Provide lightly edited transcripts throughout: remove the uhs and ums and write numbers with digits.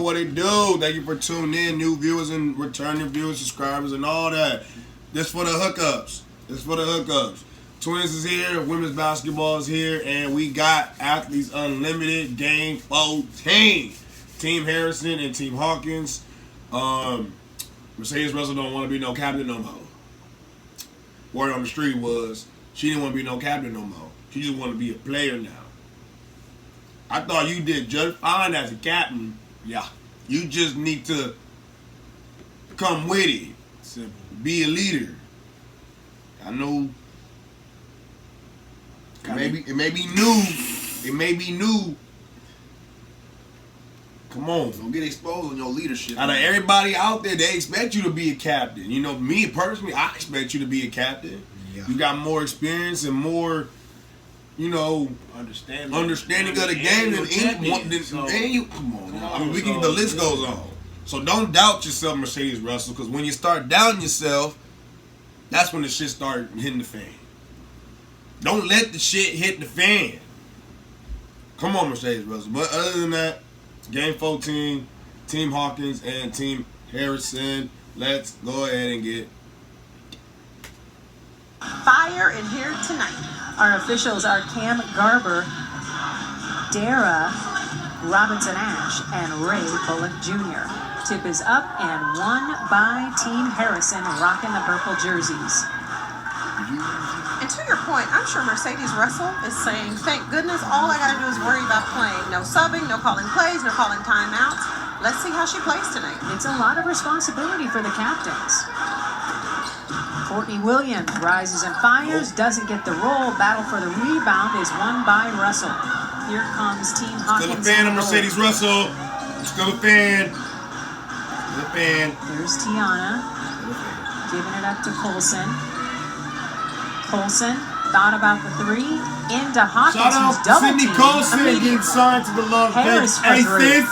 what it do. Thank you for tuning in, new viewers and returning viewers, subscribers, and all that. This for the hookups. Twiinz is here, women's basketball is here, and we got Athletes Unlimited Game 14. Team Harrison and Team Hawkins. Mercedes Russell don't want to be no captain no more. Word on the street was she didn't want to be no captain no more. She just wanted to be a player now. I thought you did just fine as a captain. Yeah. You just need to come with it. Simple. Be a leader. I know it may be new. It may be new. Come on. Don't get exposed on your leadership. Out of everybody out there, they expect you to be a captain. You know, me personally, I expect you to be a captain. Yeah. You got more experience and more, you know, understanding of the game than any. Come on, now. I mean, the list goes on. So don't doubt yourself, Mercedes Russell, because when you start doubting yourself, that's when the shit start hitting the fan. Don't let the shit hit the fan. Come on, Mercedes Russell. But other than that, Game 14, Team Hawkins and Team Harrison. Let's go ahead and get fire in here tonight. Our officials are Cam Garber, Dara Robinson Ash, and Ray Bullock Jr. Tip is up and won by Team Harrison, rocking the purple jerseys. And to your point, I'm sure Mercedes Russell is saying, thank goodness, all I got to do is worry about playing. No subbing, no calling plays, no calling timeouts. Let's see how she plays tonight. It's a lot of responsibility for the captains. Courtney Williams rises and fires, doesn't get the roll. Battle for the rebound is won by Russell. Here comes Team Hawkins. Still a fan of Mercedes Russell. Still a fan. There's Tianna. Giving it up to Colson. Colson thought about the three. Into Hawkins. Shout out to Cindy Colson getting signed to the Love Harris for three.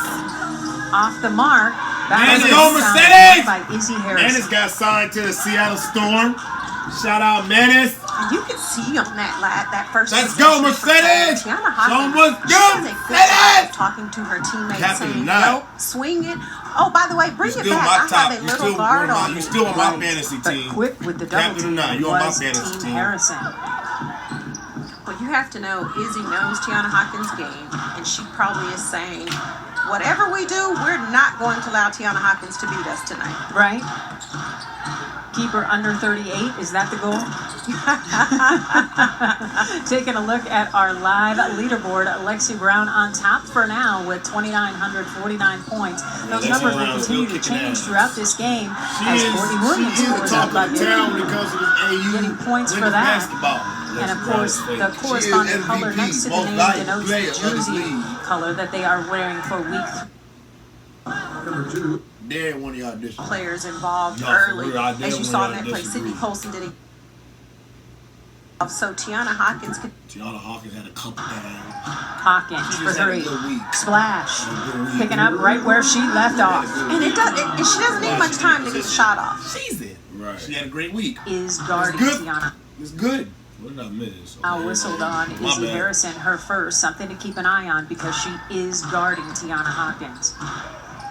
Off the mark. Let's go, Mercedes! By Izzy Harrison. Menace got signed to the Seattle Storm. Shout out, Menace. And you can see on that first. Let's go, Mercedes! Tianna Hawkins. Let's go, Mercedes! Talking to her teammates, saying, "Nope, swing it." Oh, by the way, bring it back. I have a little guard on. You still on my fantasy team. But quick with the double team. You on my fantasy team. Harrison. Well, you have to know, Izzy knows Tianna Hawkins' game, and she probably is saying, whatever we do, we're not going to allow Tianna Hawkins to beat us tonight. Right? Keep her under 38. Is that the goal? Taking a look at our live leaderboard, Lexi Brown on top for now with 2,949 points. Those numbers will continue to change throughout this game as Courtney Williams scores up by getting points for that. And of course, the corresponding color next to the name denotes the jersey color that they are wearing for week 3. There, one of y'all players involved early, as you saw in that play. Sydney Colson did it. So Tianna Hawkins had a couple down. Hawkins for three. Splash. Picking up right where she left off. And she doesn't need much time to get shot off. She's it. Right. She had a great week. Is guarding Tianna. It's good. What did I miss? I whistled on Izzy Harrison, her first. Something to keep an eye on because she is guarding Tianna Hawkins.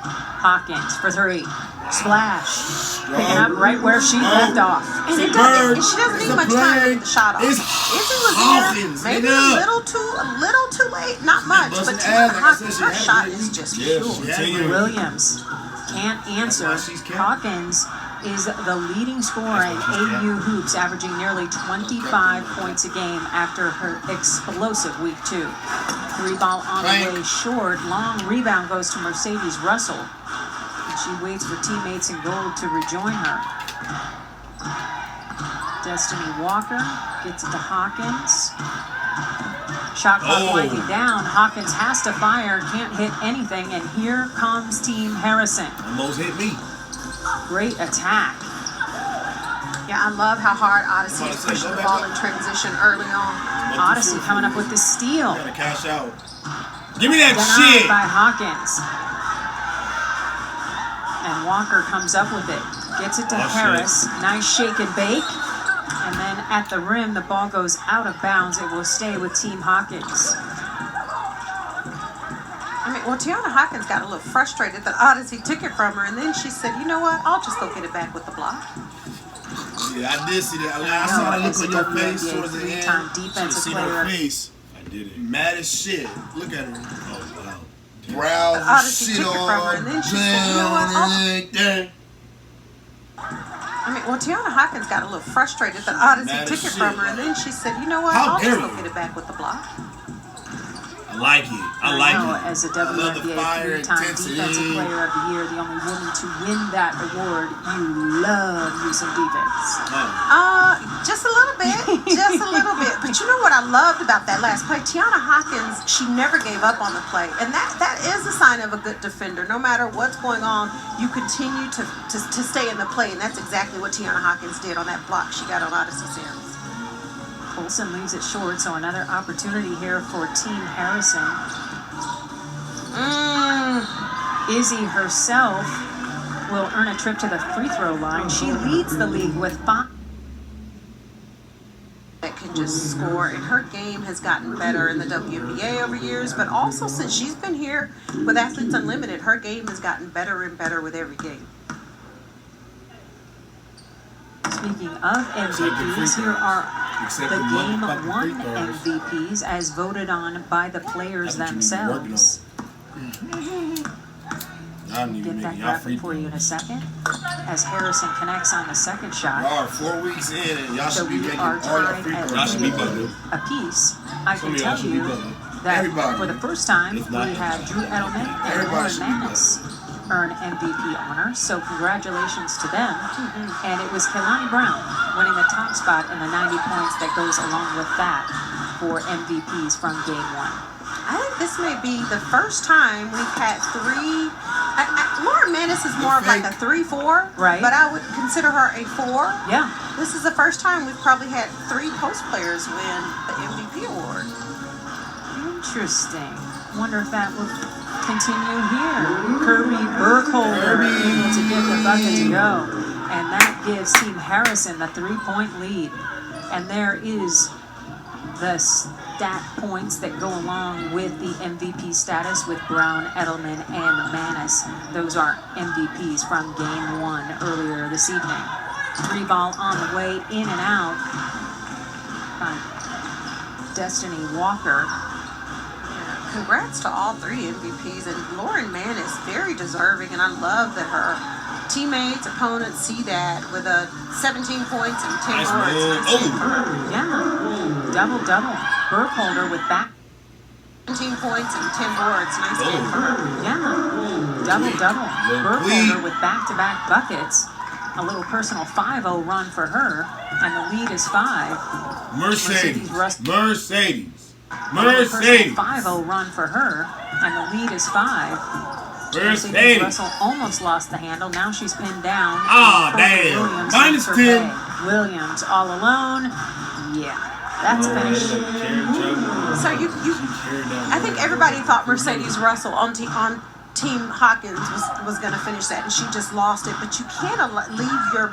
Hawkins for three. Splash. Picking up right where she left off. And she doesn't need much time to get the shot off. Izzy was Hawkins, there, maybe a little too late, not much, but Tianna Hawkins, her shot is just pure. Williams can't answer. Hawkins is the leading scorer in AUHoops, averaging nearly 25 points a game after her explosive week 2. Three ball on the way short. Long rebound goes to Mercedes Russell. And she waits for teammates in gold to rejoin her. Destiny Walker gets it to Hawkins. Shot clock winding down. Hawkins has to fire, can't hit anything, and here comes Team Harrison. Almost hit me. Great attack. Yeah, I love how hard Odyssey is pushing the ball in transition early on. Odyssey coming up with the steal. Gotta cash out. Give me that shit. By Hawkins. And Walker comes up with it. Gets it to Harris. Shit. Nice shake and bake. And then at the rim, the ball goes out of bounds. It will stay with Team Hawkins. I mean, mean, well, Tianna Hawkins got a little frustrated that Odyssey took it from her, and then she said, you know what, I'll just go get it back with the block. Yeah, I did see that. I saw that look on your face towards the end. Three-time defensive player. Face. I did it. Mad as shit. Look at her. Oh, wow. Brows Odyssey shit took it from her, and then she said, you know what, I mean, well, Tianna Hawkins got a little frustrated that Odyssey took it from her, and then she said, you know what, I'll just go get it back with the block. I like it. I like it. As a I love the WNBA fire three-time intensity. defensive player of the year, the only woman to win that award, you love using defense. Just a little bit. Just a little bit. But you know what I loved about that last play? Tianna Hawkins, she never gave up on the play. And that is a sign of a good defender. No matter what's going on, you continue to stay in the play. And that's exactly what Tianna Hawkins did on that block she got on Odyssey Sims. Colson leaves it short, so another opportunity here for Team Harrison. Izzy herself will earn a trip to the free throw line. She leads the league with 5. That can just score, and her game has gotten better in the WNBA over years, but also since she's been here with Athletes Unlimited, her game has gotten better and better with every game. Speaking of MVPs, here are the Game 1 MVPs as voted on by the players themselves. Get that graphic for you in a second. As Harrison connects on the second shot. Y'all are 4 weeks in and y'all should be making all your free throws. Y'all should be a piece. I can tell you that for the first time, we had Drew Edelman and Lauren Manis earn MVP honor, so congratulations to them. And it was Kehlani Brown winning the top spot in the 90 points that goes along with that for MVPs from Game 1. I think this may be the first time we've had three. Lauren Manis is more of like a 3-4, right? But I would consider her a 4. Yeah. This is the first time we've probably had 3 post players win the MVP award. Interesting. Wonder if that will continue here. Kirby Burkholder able to get the bucket to go, and that gives Team Harrison the 3-point lead. And there is the stat points that go along with the MVP status with Brown, Edelman, and Manis. Those are MVPs from Game 1 earlier this evening. 3 ball on the way in and out by Destiny Walker. Congrats to all 3 MVPs, and Lauren Manis very deserving, and I love that her teammates, opponents see that with a 17 points and 10 boards. Yeah, double-double. Burkholder with back. 17 points and 10 boards. Nice game for her. Yeah, double-double. Burkholder with back-to-back buckets. A little personal 5-0 run for her, and the lead is 5. Mercedes. 5-0 run for her, and the lead is 5. Mercedes Russell almost lost the handle. Now she's pinned down. Ah, damn. Williams -10. Williams all alone. Yeah, that's finished. So I think everybody thought Mercedes Russell on Team Hawkins was going to finish that, and she just lost it. But you can't leave your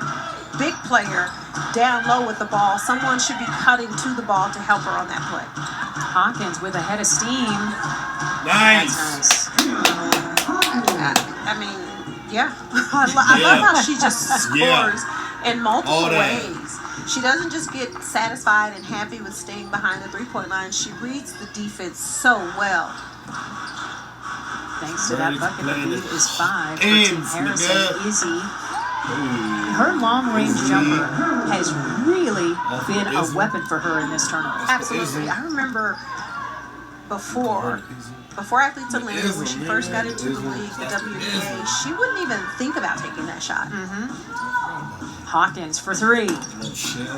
big player down low with the ball. Someone should be cutting to the ball to help her on that play. Hawkins with a head of steam. Nice. That's nice. I mean, yeah. I love how she just scores in multiple ways. She doesn't just get satisfied and happy with staying behind the three-point line. She reads the defense so well. Thanks to that bucket, the lead is 5 for Team Harrison. Izzy, her long-range jumper has really been a weapon for her in this tournament. Absolutely. I remember before Athletes Unlimited, when she first got into the league, the WNBA, she wouldn't even think about taking that shot. Hawkins for 3.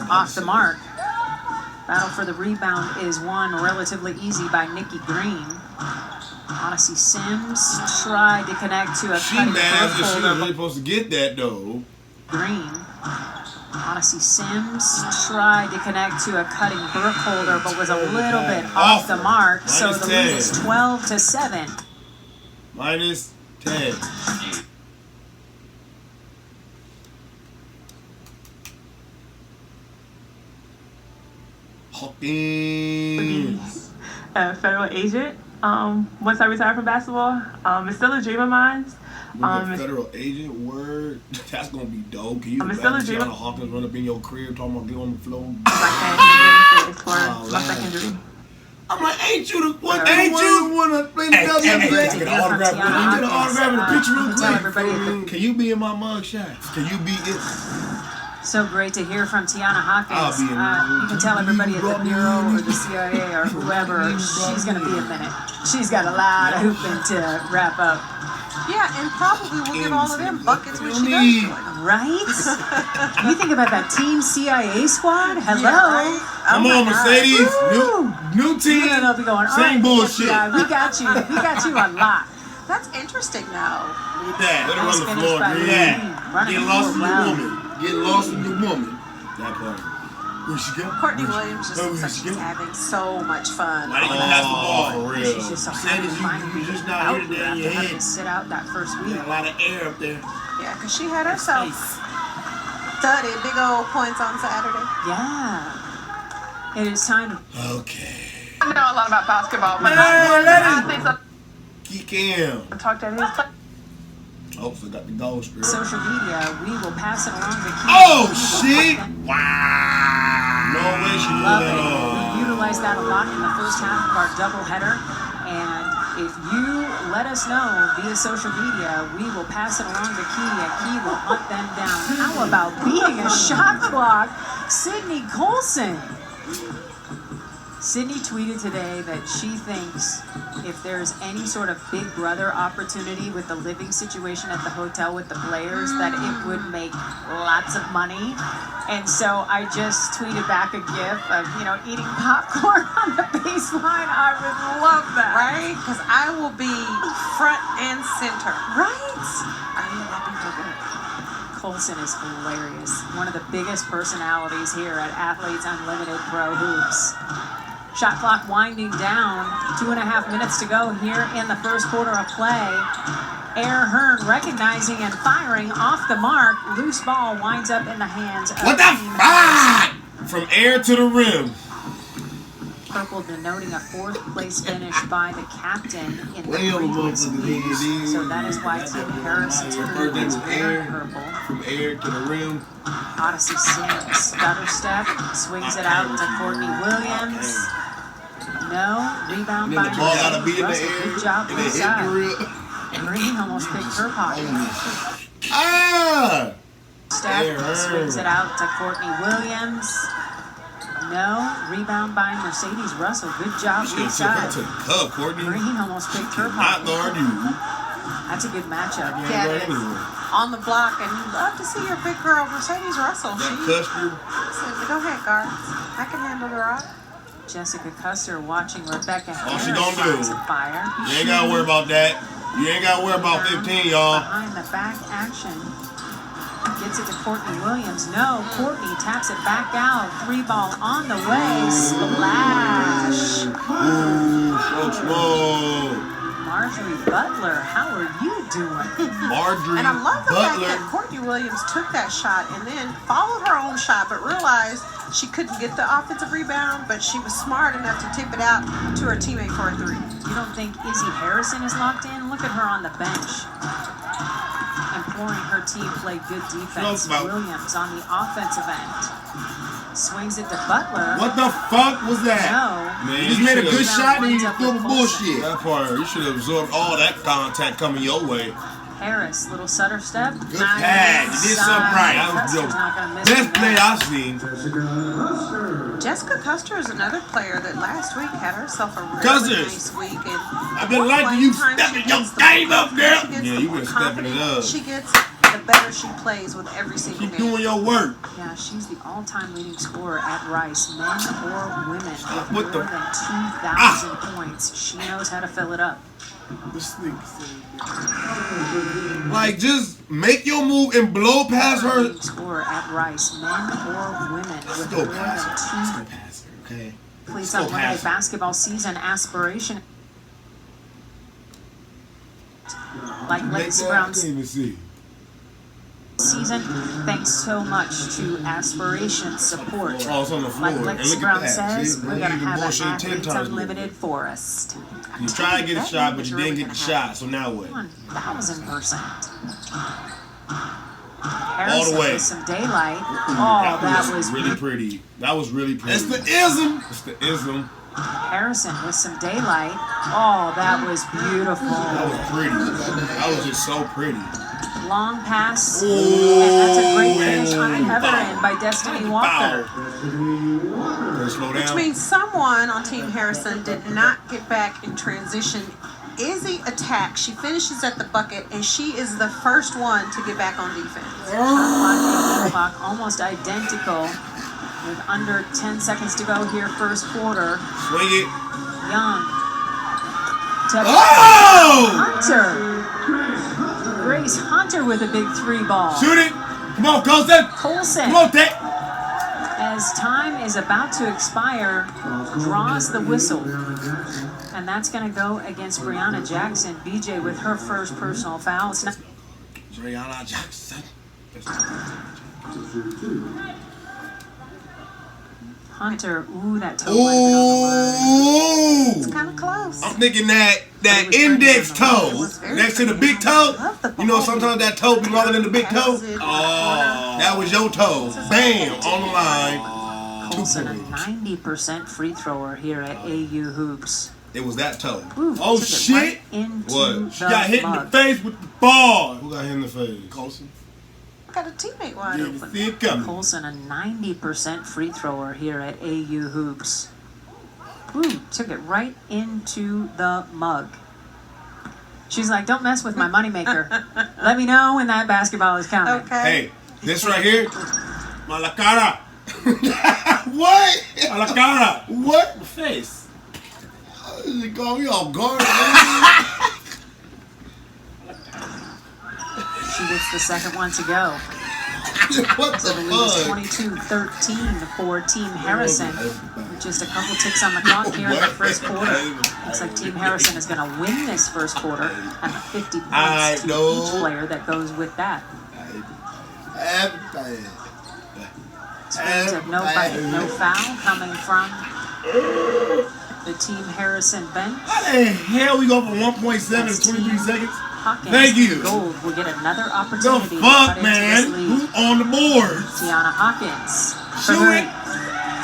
Off the mark. Battle for the rebound is won relatively easy by Nikki Green. Odyssey Sims tried to connect to a cutting She was holder. really supposed to get that though. Green. Odyssey Sims tried to connect to a cutting Burke holder, but was a little bit off the mark. So the lead is 12-7. -10. Hawkins. Federal agent once I retire from basketball. It's still a dream of mine. With a federal agent, word, that's gonna be dope. Can you imagine Tianna Hawkins run up in your crib talking about get on the floor? My second dream. I'm like, ain't you the one? Ain't you wanna play the WNBA? Get an autograph. Get an autograph and a picture real quick. Can you be in my mug shot? Can you be it? So great to hear from Tianna Hawkins. You can tell everybody at the Bureau or the CIA or whoever, she's going to be a minute. She's got a lot of hooping to wrap up. Yeah, and probably we'll give all of them buckets when she does join them. Right? You think about that Team CIA squad? Hello. Yeah, right? Come on, Mercedes. New team. They'll be going, same bullshit. We got you. We got you a lot. That's interesting now. Look at that. Let her run the floor. Look at that. Get lost in your woman. Get lost in your woman. That part. Where she go? Courtney Williams just looks like she's having so much fun. Why didn't you pass the ball? For real. She's just so happy you just not here today in your head. To sit out that first week. Got a lot of air up there. Yeah, because she had herself 30 big old points on Saturday. Yeah. It is time. Okay. I know a lot about basketball, but He can. Talk to his. Oh, forgot the goal strip. Social media, we will pass it along to Keith. Oh, shit! Wow! No way she did Love that. it. We utilized that a lot in the first half of our doubleheader. And if you let us know via social media, we will pass it along to Key, and Key will hunt them down. How about beating a shot clock? Sydney Colson. Sydney tweeted today that she thinks if there's any sort of Big Brother opportunity with the living situation at the hotel with the players, that it would make lots of money. And so I just tweeted back a gif of, eating popcorn on the baseline. I would love that. Right? Because I will be front and center. Right? I mean, that'd be so good. Colson is hilarious. One of the biggest personalities here at Athletes Unlimited Pro Hoops. Shot clock winding down. 2.5 minutes to go here in the first quarter of play. Air Hearn recognizing and firing off the mark. Loose ball winds up in the hands of what the fuck? From air to the rim. Purple denoting a fourth place finish by the captain in the previous week. So that is why Team Harris is wearing purple. From air to the rim. Odyssey Sims, stutter step, swings it out to Courtney Williams. No, rebound by Russell. Good job inside. Green almost picked her pocket. Steph swings it out to Courtney Williams. No, rebound by Mercedes Russell. Good job inside. Green almost picked her pocket. That's a good matchup. Yeah, on the block, and you love to see your big girl, Mercedes Russell. She said, go ahead, guards. I can handle the rock. Jessica Custer watching Rebecca Harris. All she gonna do. Fire. You ain't gotta worry about that. You ain't gotta worry about 15, y'all. Behind the back action. Gets it to Courtney Williams. No, Courtney taps it back out. 3-ball on the way. Splash. Ooh, so small. Marjorie Butler, how are you doing? Marjorie And I love the Butler. fact that Courtney Williams took that shot and then followed her own shot, but realized she couldn't get the offensive rebound, but she was smart enough to tip it out to her teammate for a 3. You don't think Izzy Harrison is locked in? Look at her on the bench. Imploring her team play good defense. Williams on the offensive end. Swings it to Butler. What the fuck was that? No. Man, you just made a good shot and you threw the bullshit. That part, you should have absorbed all that contact coming your way. Harris, little stutter step. Good pass. You did something right. That was your best play I've seen. Jessica Custer is another player that last week had herself a really nice week. And I've been liking you stepping your game up, girl. Yeah, you been stepping it up. She gets, the better she plays with every single Keep game. doing your work. Yeah, she's the all-time leading scorer at Rice, men or women, with What more the- than 2,000 points. She knows how to fill it up. Like, just make your move and blow past her. Leading scorer at Rice, men or women, with more than 2 Okay. Please on limited basketball season aspiration. Like Lacey Brown's season, thanks so much to Aspiration Support. Oh, it's on the floor. Like And Lex look at Brown that. says, See? we're going to Even have an bullshit 10 Athletes times Unlimited Forest. You try to get a shot, but you didn't get the shot. So now what? 1,000%. All the way. With some daylight. Oh, that was really pretty. That was really pretty. It's the ism. It's the ism. Harrison with some daylight. Oh, that was beautiful. That was pretty. That was just so pretty. Long pass. Ooh, And that's a great finish on Heather and by Destiny Walker. Slow Which down. means someone on Team Harrison did not get back in transition. Izzy attacks. She finishes at the bucket, and she is the first one to get back on defense. Shot clock almost identical with under 10 seconds to go here, first quarter. Swing it. Young. To Oh! Hunter. Grace Hunter with a big 3 ball. Shoot it. Come on, Colson. Colson, Come on, Tech. as time is about to expire, draws the whistle. And that's going to go against Brianna Jackson. BJ with her first personal foul. It's not Brianna Jackson. Hunter. Ooh, that toe might have been on the line. Ooh! It's kind of close. I'm thinking that index toe next to the big toe. You know, sometimes that toe be longer than the big toe. Oh, that was your toe. Bam, on the line. 2 Colson, a points. 90% free thrower here at AUHoops. It was that toe. Ooh, Oh took it shit! right into What? She the got hit in the mug. face with the ball. Who got hit in the face? Colson. I got a teammate wide You open. see it coming. Colson, a 90% free thrower here at AUHoops. Ooh, took it right into the mug. She's like, don't mess with my moneymaker. Let me know when that basketball is coming. Okay. Hey, this right here, Malacara. What? Malacara. What? The face. You call me off guard. She gets the second one to go. What the So the lead is fuck? 22-13 for Team Harrison. With just a couple ticks on the clock here in the first quarter. Looks like Team Harrison is going to win this first quarter and 50 points to each player that goes with that. Screens of no foul coming from the Team Harrison bench. How the hell we go from 1.7 to 23 seconds? Hawkins Thank you. Gold will get another The opportunity to fuck, cut into man? this lead. Who's on the board? Tianna Hawkins. Shoot it.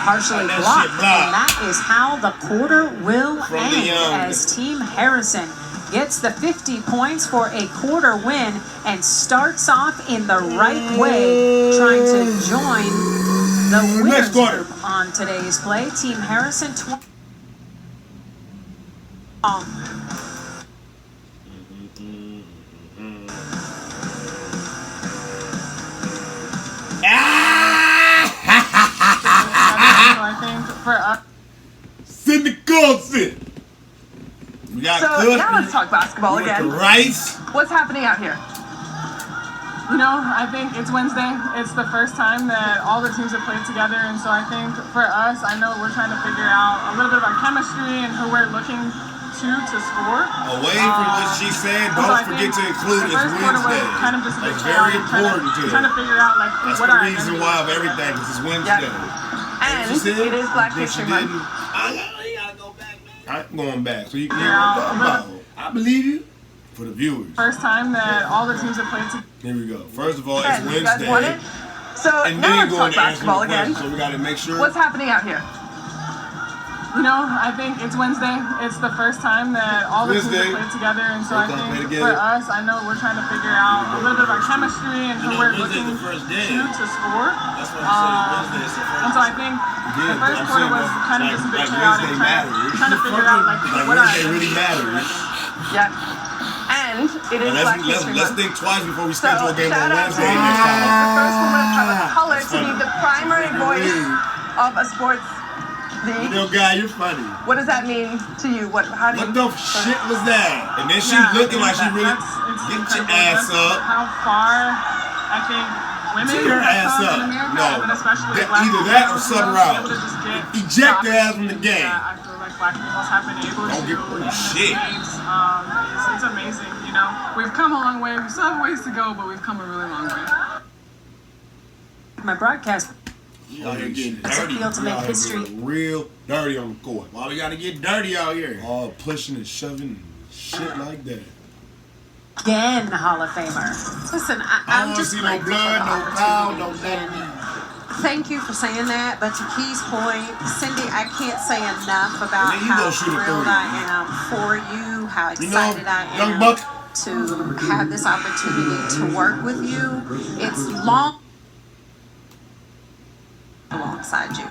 Partially That blocked. shit blocked. And that is how the quarter will From the end young. as Team Harrison gets the 50 points for a quarter win and starts off in the right way, trying to join the winners Next quarter. group on today's play. Team Harrison 20. I think for us. Cindy Colson. We got So Cook. now let's talk basketball We went again. to Rice. What's happening out here? You know, I think it's Wednesday. It's the first time that all the teams have played together, and so I think for us, I know we're trying to figure out a little bit of our chemistry and who we're looking to score. Away from what she said, So don't I forget think to include the it's first quarter was Wednesday. kind of just a bit That's very chaotic, important to trying to her. figure out like That's what the our reason identity why of is. everything, because it's Wednesday. And She said, it is Black then History she Month. didn't. You gotta go back, man. I'm going back. So you can Yeah, I believe you. For the viewers. First time that all the teams have played together. Here we go. First of all, it's You guys want it? Wednesday. So And now then let's go talk into answering basketball the again. questions. So we gotta make sure. What's happening out here? You know, I think it's Wednesday. It's the first time that all the teams Wednesday. have played together, and so I First time think played for together. us, I know we're trying to figure out a little bit of our chemistry and who we're looking to score. That's what I'm saying. Wednesday is the first. And so I think the first quarter was kind of just a bit chaotic, trying to figure out like Like what our Wednesday really matters. yeah. And it is Black History Let's Month. think twice before we So schedule a game shout on out to Wednesday next time. the first woman of color to be the primary voice Hey, of a sports league. little guy, you're funny. What does that mean to you? How do you? What the shit was that? And then she Yeah, looking I like she think really it's get your incredible. ass That's up. How far I think women Get your have ass come up. in America, No. but especially That- black either people, that or you know, something to be wrong. able to just get Eject their ass from the opportunities game. that I feel like black people have been able Don't to get in the shit. States. It's amazing. You know, we've come a long way. We still have ways to go, but we've come a really long way. My broadcast. You out here getting It's a dirty. field to You make out here history. getting real dirty on the court. Why we gotta get dirty out here? All pushing and shoving and shit like that. Again, Hall of Famer. Listen, I I'm don't just see no grateful blood, for the no foul, no opportunity. nothing. And thank you for saying that. But to Key's point, Cindy, I can't say enough about And then you how go shoot a thrilled three. I am for you, how You know, excited I am young buck. to have this opportunity to work with you. It's long alongside you.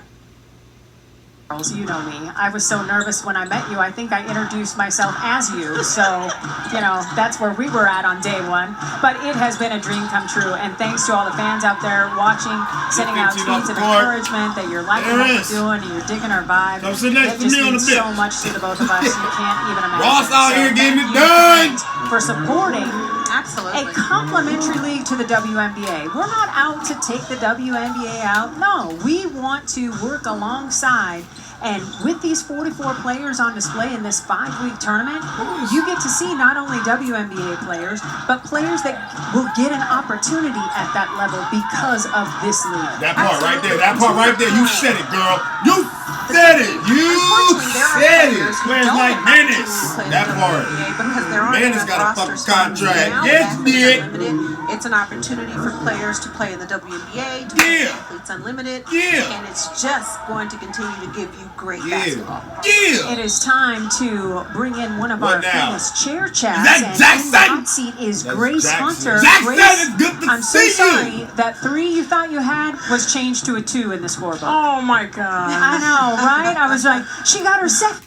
Girls, you know me. I was so nervous when I met you. I think I introduced myself as you. So, you know, that's where we were at on day one. But it has been a dream come true. And thanks to all the fans out there watching, sending out 15 tweets off of the court. encouragement that you're liking There what it we're is. doing and you're digging our vibe. Come sit next to It just me on the means bench. so much to the both of us. You can't even imagine. Ross out here getting it thank you, done. fans, for supporting Absolutely. a complimentary league to the WNBA. We're not out to take the WNBA out. No, we want to work alongside. And with these 44 players on display in this 5-week tournament, you get to see not only WNBA players, but players that will get an opportunity at that level because of this league. That part right there, that part right there, you said it, girl. You said it. You Unfortunately, there are said it. players who Players don't like have opportunity to Menace. play in That the part. WNBA because there aren't Menace enough got a roster fucking spots contract. now. Yes, Athletes did. Unlimited. It's an opportunity for players to play in the WNBA, to play in Yeah. Athletes Unlimited, Yeah. and it's just going to continue to give you great Yeah. basketball. Yeah. It is time to bring in one of What our now? famous chair chats. Is that and Jackson? in the hot seat is That's Grace Jackson. Hunter. Jackson, Grace, it's good to I'm so see you. sorry. That 3 you thought you had was changed to a 2 in the scorebook. Oh my God. I know, right? I was like, she got her second.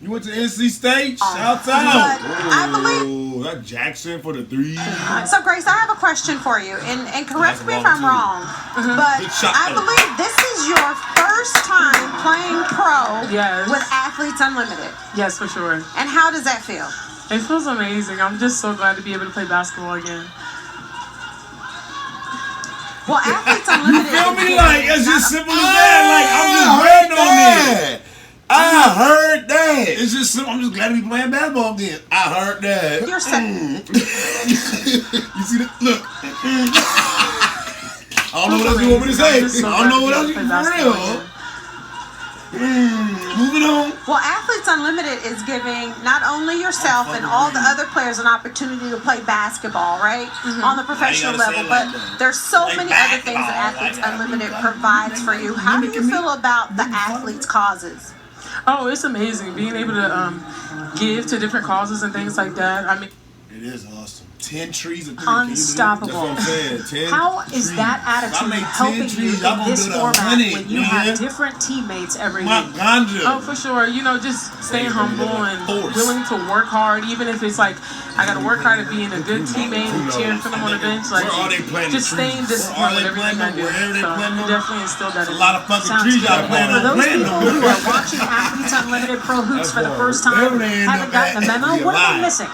You went to NC State? Shouts But out. I believe. Oh, that Jackson for the 3. So, Grace, I have a question for you, and correct That's me if long, I'm too. wrong, but Good shot, I though. believe this is your first time playing pro Yes. with Athletes Unlimited. Yes, for sure. And how does that feel? It feels amazing. I'm just so glad to be able to play basketball again. Well, Athletes You Unlimited. feel is me? giving Like, it's just not- simple as that. Like, I'm just waiting on this. I heard that. It's just simple. I'm just glad to be playing basketball again. I heard that. You're set. You see the look. I don't know what else you want me to say. I'm just so I don't know what glad else to you be can able to play for basketball real. again. Moving on. Well, Athletes Unlimited is giving not only yourself and all the other players an opportunity to play basketball, right, on the professional gotta say level, it like but that. there's so Like many other things that basketball, Athletes like Unlimited provides for you. How do you feel about the athletes' causes? Oh, it's amazing being able to give to different causes and things like that. I mean, It is awesome. 10 trees of 3. Unstoppable. That's what I'm saying. 10 How is trees. that If I attitude make 10 helping you trees, I'm in gonna this build a format 100, when you man. have different teammates every My week? ganja. oh, for sure. You know, just staying Hey, humble like and force. willing to work hard, even if it's like I got to work hard at being a good teammate and cheering for them on the bench. Like, Where are they planting just trees? staying Where disciplined are with they everything I planting do. them? Wherever they So planting you them? definitely instilled that A in lot me. of fucking Sounds trees good. out there. And for those planting people them. who are watching Athletes Unlimited Pro Hoops for the That's first hard. time, Wherever they end haven't up gotten the at, memo, be what are alive. they missing?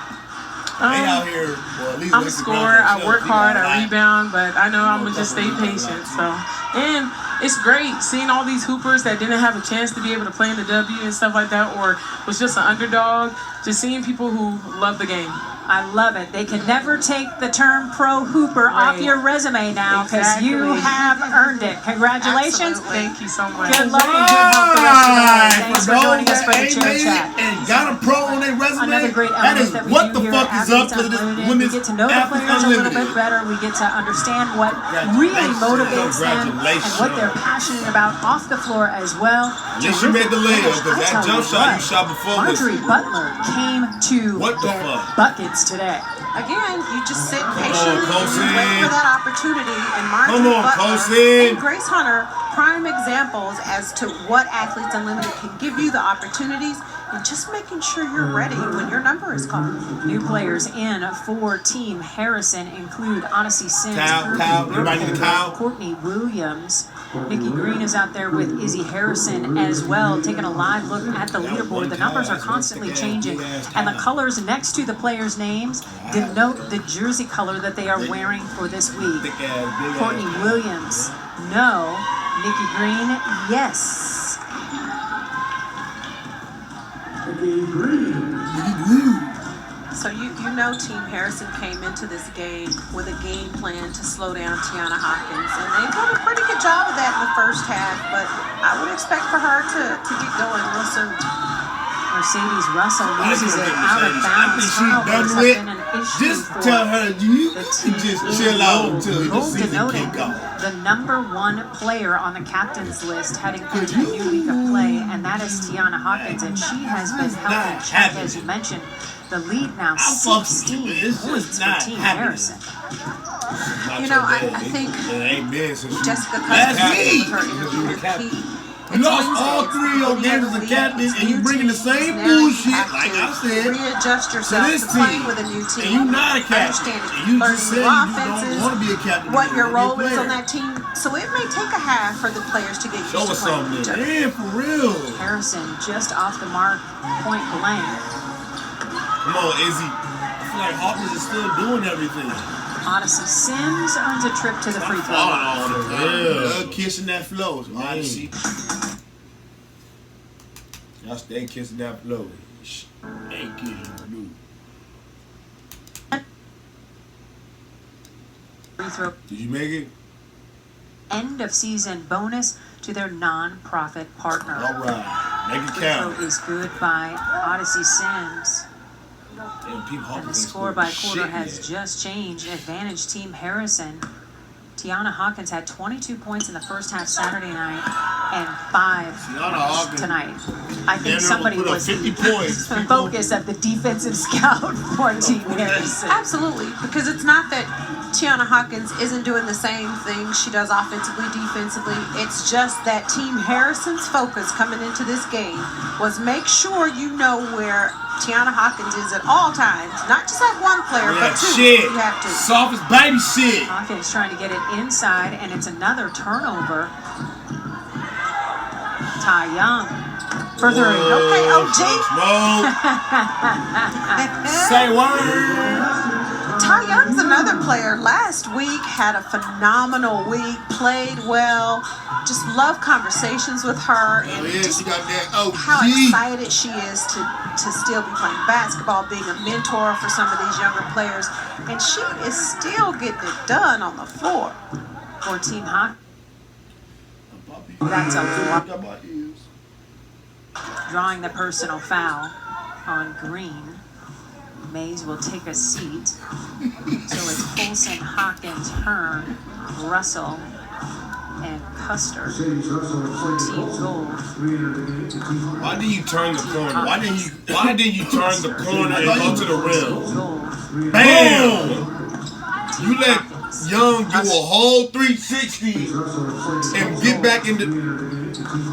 They out here. Well, at least I'm a Lacey scorer. Brown I work herself, hard. you know, I like- rebound, but I know I'm gonna just stay patient. So, and it's great seeing all these hoopers that didn't have a chance to be able to play in the W and stuff like that, or was just an underdog. Just seeing people who love the game. I love it. They can never take the term pro hooper off Right. your resume now because you Exactly. have earned it. Congratulations. Absolutely. Thank you so much. Good luck and good health the rest of the way. Thanks for those joining us that for the ain't chair made it chat. and got a pro on their resume. Another great that element is that we what do the here fuck at is up Athletes to this Unlimited. We women's get to know the Athletes players a little Unlimited. bit better. We get to understand what really motivates them and what they're passionate about off the floor as well. At least you made the layup, because I that tell jump you shot you what, shot before was Marjorie Butler came to What the get fuck? buckets today. Again, you just sit patiently Colson. and wait for that opportunity. And Marjorie Come on, Butler Colson. and Grace Hunter, prime examples as to what Athletes Unlimited can give you the opportunities, and just making sure you're ready when your number is called. New players in for Team Harrison include Odyssey Sims, Kyle, Kirby everybody need a Burkholder, Kyle? Courtney Williams. Nikki Green is out there with Izzy Harrison as well, taking a live look at the leaderboard. The numbers are constantly changing, and the colors next to the players' names denote the jersey color that they are wearing for this week. thick ass, big Courtney ass. Williams, no. Nikki Green, yes. So you know Team Harrison came into this game with a game plan to slow down Tianna Hawkins, and they did a pretty good job of that in the first half, but I would expect for her to get going real soon. Mercedes Russell loses it out of bounds. Turnovers have been an issue Just for tell her, you the can team. just chill out until the Gold season denoting kick off. the #1 player on the captain's list heading into the new week of play, and that is Tianna Hawkins, and she has been held in check, as you mentioned. The lead now 16 points for Team Harrison. You know, I think Jessica Cousins with her key. You lost all 3 of your games as a captain, and you bringing the same bullshit, like I said, readjust yourself to this playing team. with a new team. And you're not a captain. Understand You just said you offenses, don't want to be a captain. what your You wanna role be a is on player. that team. So it may take a half for the players to get used Show to us playing with each something. other. Yeah, for real. Harrison just off the mark, point blank. Come on, Izzy. I feel like Hawkins is still doing everything. Odyssey Sims earns a trip to the free throw line. Love kissing that flow. Odyssey. Y'all stay kissing that flow. Ain't kidding you. Free throw. Did you make it? End of season bonus to their non-profit partner. All right. Make it Free throw count. is good by Odyssey Sims. And the score by quarter has just changed. Advantage Team Harrison. Tianna Hawkins had 22 points in the first half Saturday night and 5 tonight. I think somebody was 50 points. the focus of the defensive scout for Team Harrison. Absolutely, because it's not that Tianna Hawkins isn't doing the same thing she does offensively, defensively. It's just that Team Harrison's focus coming into this game was make sure you know where Tianna Hawkins is at all times. Not just have one player, but 2. Shit. You have to. Soft as baby shit. Hawkins trying to get it inside, and it's another turnover. Ty Young for 3. Okay, OG. Smoke. Say word. Ty Young's another player. Last week had a phenomenal week, played well. Just love conversations with her, and just She got that OG. how excited she is to still be playing basketball, being a mentor for some of these younger players, and she is still getting it done on the floor. for Team Hawkins. That's a block. Drawing the personal foul on Green. Mays will take a seat. So it's Colson, Hawkins, Hearn, Russell, and Custer for Team Gold. Why did you turn the corner? Why did you turn the corner and go to the rim? Gold. Bam! You let Young do a whole 360 and get back into.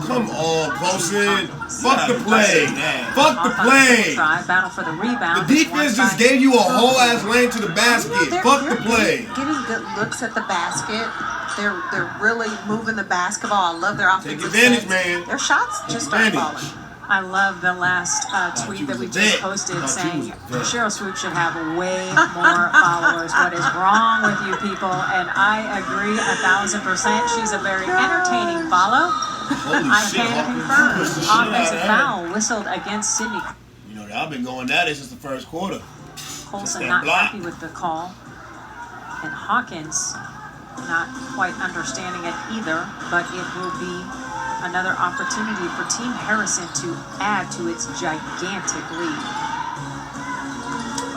Come on, Colson. Fuck the play. Fuck the play. Battle for the rebound. The defense just gave you a whole ass lane to the basket. Fuck the play. Getting good looks at the basket. They're really moving the basketball. I love their offensive Take advantage, sets. man. Their shots just start falling. I love the last tweet that we just posted saying Cheryl Swoop should have way more followers. What is wrong with you people? And I agree 1,000%. She's a very entertaining follow. I can confirm. Offensive foul whistled against Sydney. You know, I've been going at it since the first quarter. Colson not happy with the call. And Hawkins not quite understanding it either, but it will be another opportunity for Team Harrison to add to its gigantic lead.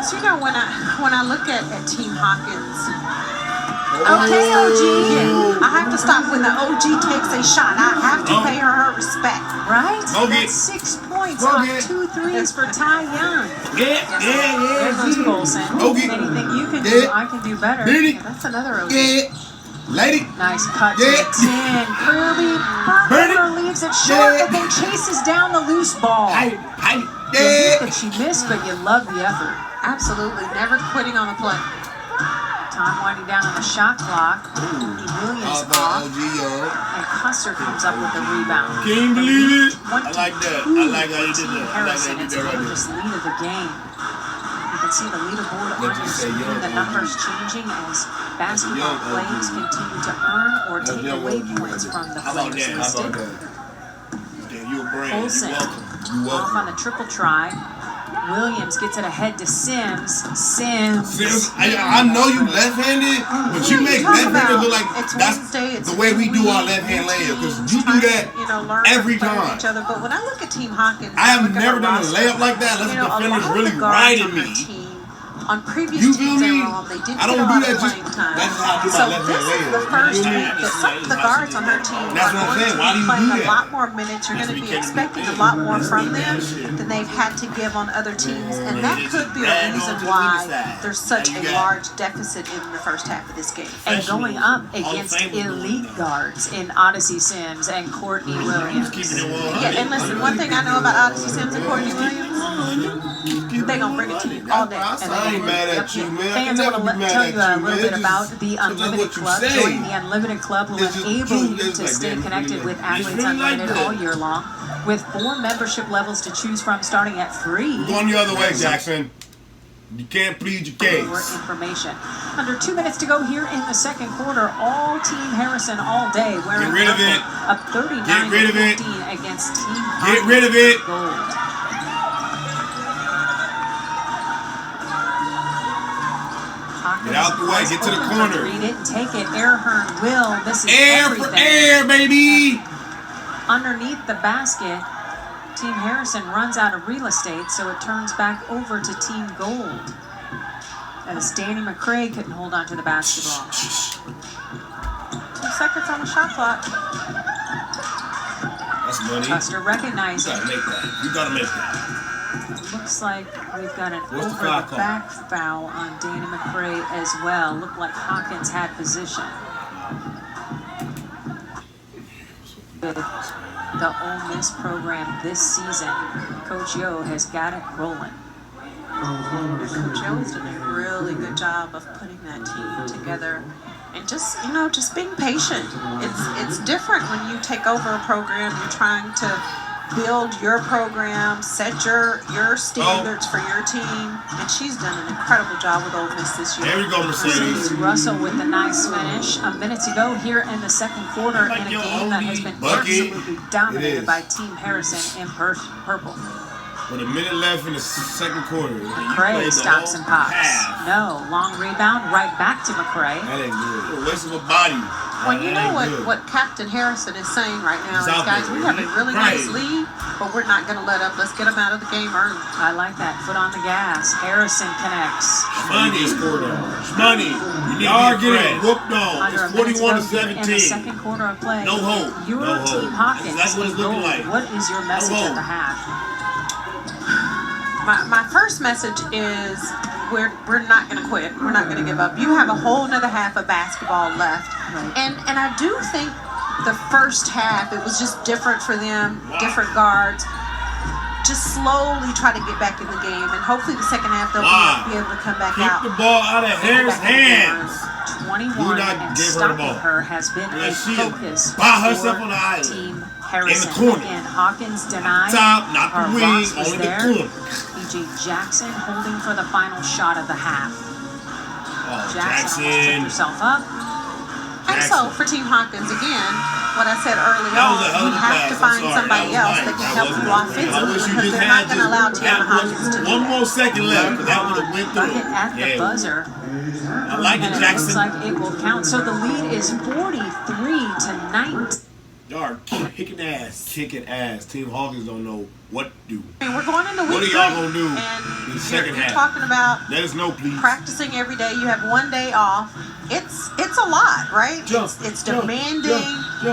So you know when I look at Team Hawkins, Okay, OG. I have to stop when the OG takes a shot. I have to pay her respect. Right? Go get That's 6 points Go off get 2 threes for Ty Young. Yeah. There goes Colson. Okay. Anything you can do, I can do better. Lady. Yeah, that's another OG. Yeah. Lady. Nice cut to Yeah. the 10. Kirby Birdie. Parker leaves it short, Yeah. but then chases down the loose ball. You hit that she missed, but you love the effort. Absolutely, never quitting on the play. Time winding down on the shot clock. Williams off, and Custer comes up with the rebound. Can you believe it? I like that. I like how you did Team that. I like Harrison, how you it's did the that right largest lead of the game. You can see the leaderboard on Let's your just say screen, young, the numbers changing as basketball young, players continue to earn or That's take young, away young, points from the How about players that? How listed. about that? Yeah, you're a brand. Colson You're welcome. You're off welcome. on the triple try. Williams gets it ahead to Sims. Sims. I know you left-handed, but you make left-handed look like that's the way we do our left-hand layup. Because you do that every time. Each other. But when I look at Team Hawkins, I have never done a layup like that unless the defender's really riding me. On previous teams they were on, they didn't get a lot of playing time. That's how I do So my this left-hand is layup. the first week that some of the guards on her team That's are what I'm going saying. to Why do be you playing do a that? lot more minutes. You're going to be expecting a lot more from them than they've had to give on other teams. And that could be a reason why there's such a large deficit in the first half of this game. And going up against elite guards in Odyssey Sims and Courtney Williams. Yeah, and listen, one thing I know about Odyssey Sims and Courtney Williams, they gonna bring it to you all day. I ain't mad at you, man. Fans, I want to tell you a little bit about the Unlimited Club. Join the Unlimited Club will enable you to stay connected with Athletes Unlimited all year long, with 4 membership levels to choose from, starting at $3. Going the other way, Jackson. You can't plead your case. More information. Under 2 minutes to go here in the second quarter. All Team Harrison all day wearing Get rid of it. Up 39-15 against Team Get rid of it. Gold. Get out the way. Get to the corner. Read it and take it. Airhern will. This is Air everything. for air, baby. Underneath the basket, Team Harrison runs out of real estate, so it turns back over to Team Gold. As Danny McCray couldn't hold on to the basketball. 2 seconds on the shot clock. That's money. Buster recognizing. You gotta make that. You gotta make that. Looks like we've got an What's the over foul the call? back foul on Danny McCray as well. Looked like Hawkins had position. With the Ole Miss program this season, Coach Yo has got it rolling. Coach Yo has done a really good job of putting that team together and just, just being patient. It's different when you take over a program. You're trying to build your program, set your standards for your team, and she's done an incredible job with Ole Miss this year. There we go, Mercedes. Russell with a nice finish. A minute to go here in the second quarter in a game that has been absolutely dominated by Team Harrison in purple. With a minute left in the second quarter. McCray stops and pops. No, long rebound, right back to McCray. That ain't good. A waste of a body. Well, you know what Captain Harrison is saying right now is, guys, we have a really nice lead, but we're not going to let up. Let's get them out of the game early. I like that. Foot on the gas. Harrison connects. Money is scored. Money. Y'all getting whooped on. Under It's 41 to 17. in the second quarter of play. No hope. Your No hope. Team Hawkins. That's what it's looking like. What is your message at the half? My first message is we're not going to quit. We're not going to give up. You have a whole nother half of basketball left. Right. And I do think the first half, it was just different for them, different guards. Just slowly try to get back in the game. And hopefully the second half they'll be able to come back out. Keep the ball out of Harris' hands. 21 and stopping her has been a focus by herself on the for island. Team Harrison. In the corner. Again, Hawkins denied. Top, not the wing, Ross was only the there. corner. E.J. Jackson holding for the final shot of the half. Oh, Jackson almost tripped herself up. And so for Team Hawkins, again, what I said early That was on, a hell you of a have pass. to find I'm sorry. somebody That was else nice. that can That help was you nice. I offensively wish you because just they're had not going to allow Tianna Hawkins to do one that. more second left, because that would have went through. Bucket at the buzzer. I like it, And it looks Jackson. like it will count. So the lead is 43 to 19. Y'all are kicking ass. Kicking ass. Team Hawkins don't know what to do. I mean, we're going into What week are y'all 3, gonna do and in the second you're half? talking about Let us know, please. practicing every day. You have one day off. It's a lot, right? It's demanding.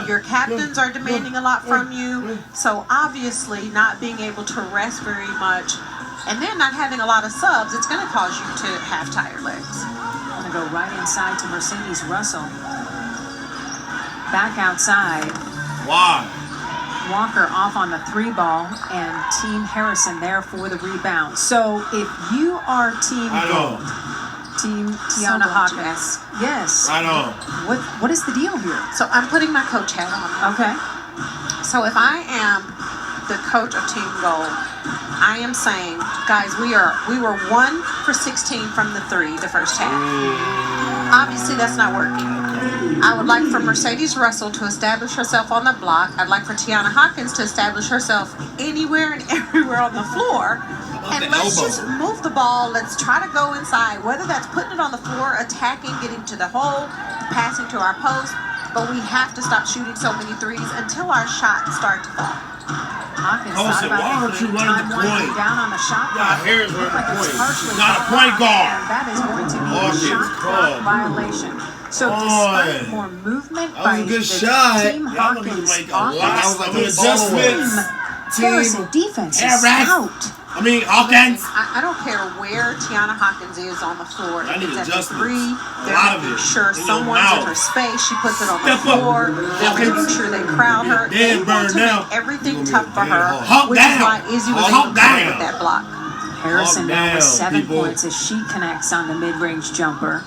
Your captains are demanding a lot from you. So obviously not being able to rest very much and then not having a lot of subs, it's going to cause you to have tired legs. I'm going to go right inside to Mercedes Russell. Back outside. Why? Walker off on the 3 ball and Team Harrison there for the rebound. So if you are Team Right Gold, on. Team Tianna Hawkins, yes. Right on. What is the deal here? So I'm putting my coach hat on. Okay. So if I am the coach of Team Gold, I am saying, guys, we were 1 for 16 from the 3 the first half. Obviously, that's not working. I would like for Mercedes Russell to establish herself on the block. I'd like for Tianna Hawkins to establish herself anywhere and everywhere on the floor. And let's just move the ball. Let's try to go inside, whether that's putting it on the floor, attacking, getting to the hole, passing to our post. But we have to stop shooting so many threes until our shots start to fall. Hawkins thought about why aren't you running the point? Down on the shot Yeah, clock. here's running the point. Partially Not a point guard. And that is going to be a Hawkins, shot clock come violation. So despite more movement That was by a good the shot. Team Y'all gonna Hawkins make a lot of offense, adjustments. Harrison defense is out. I mean, Hawkins. I don't care where Tianna Hawkins is on the floor. I need If it's at the adjustments. three, A they're lot of making it. sure In your someone's in mouth. her space. She puts it on the Step up. floor. They're Hawkins. making sure they crowd her. You're They dead, want to burned down. make everything You're tough for gonna be her, dead hard. which is why Izzy was Hawk able to come down. with that block. Harrison now with down, 7 people. points as she connects on the mid-range jumper.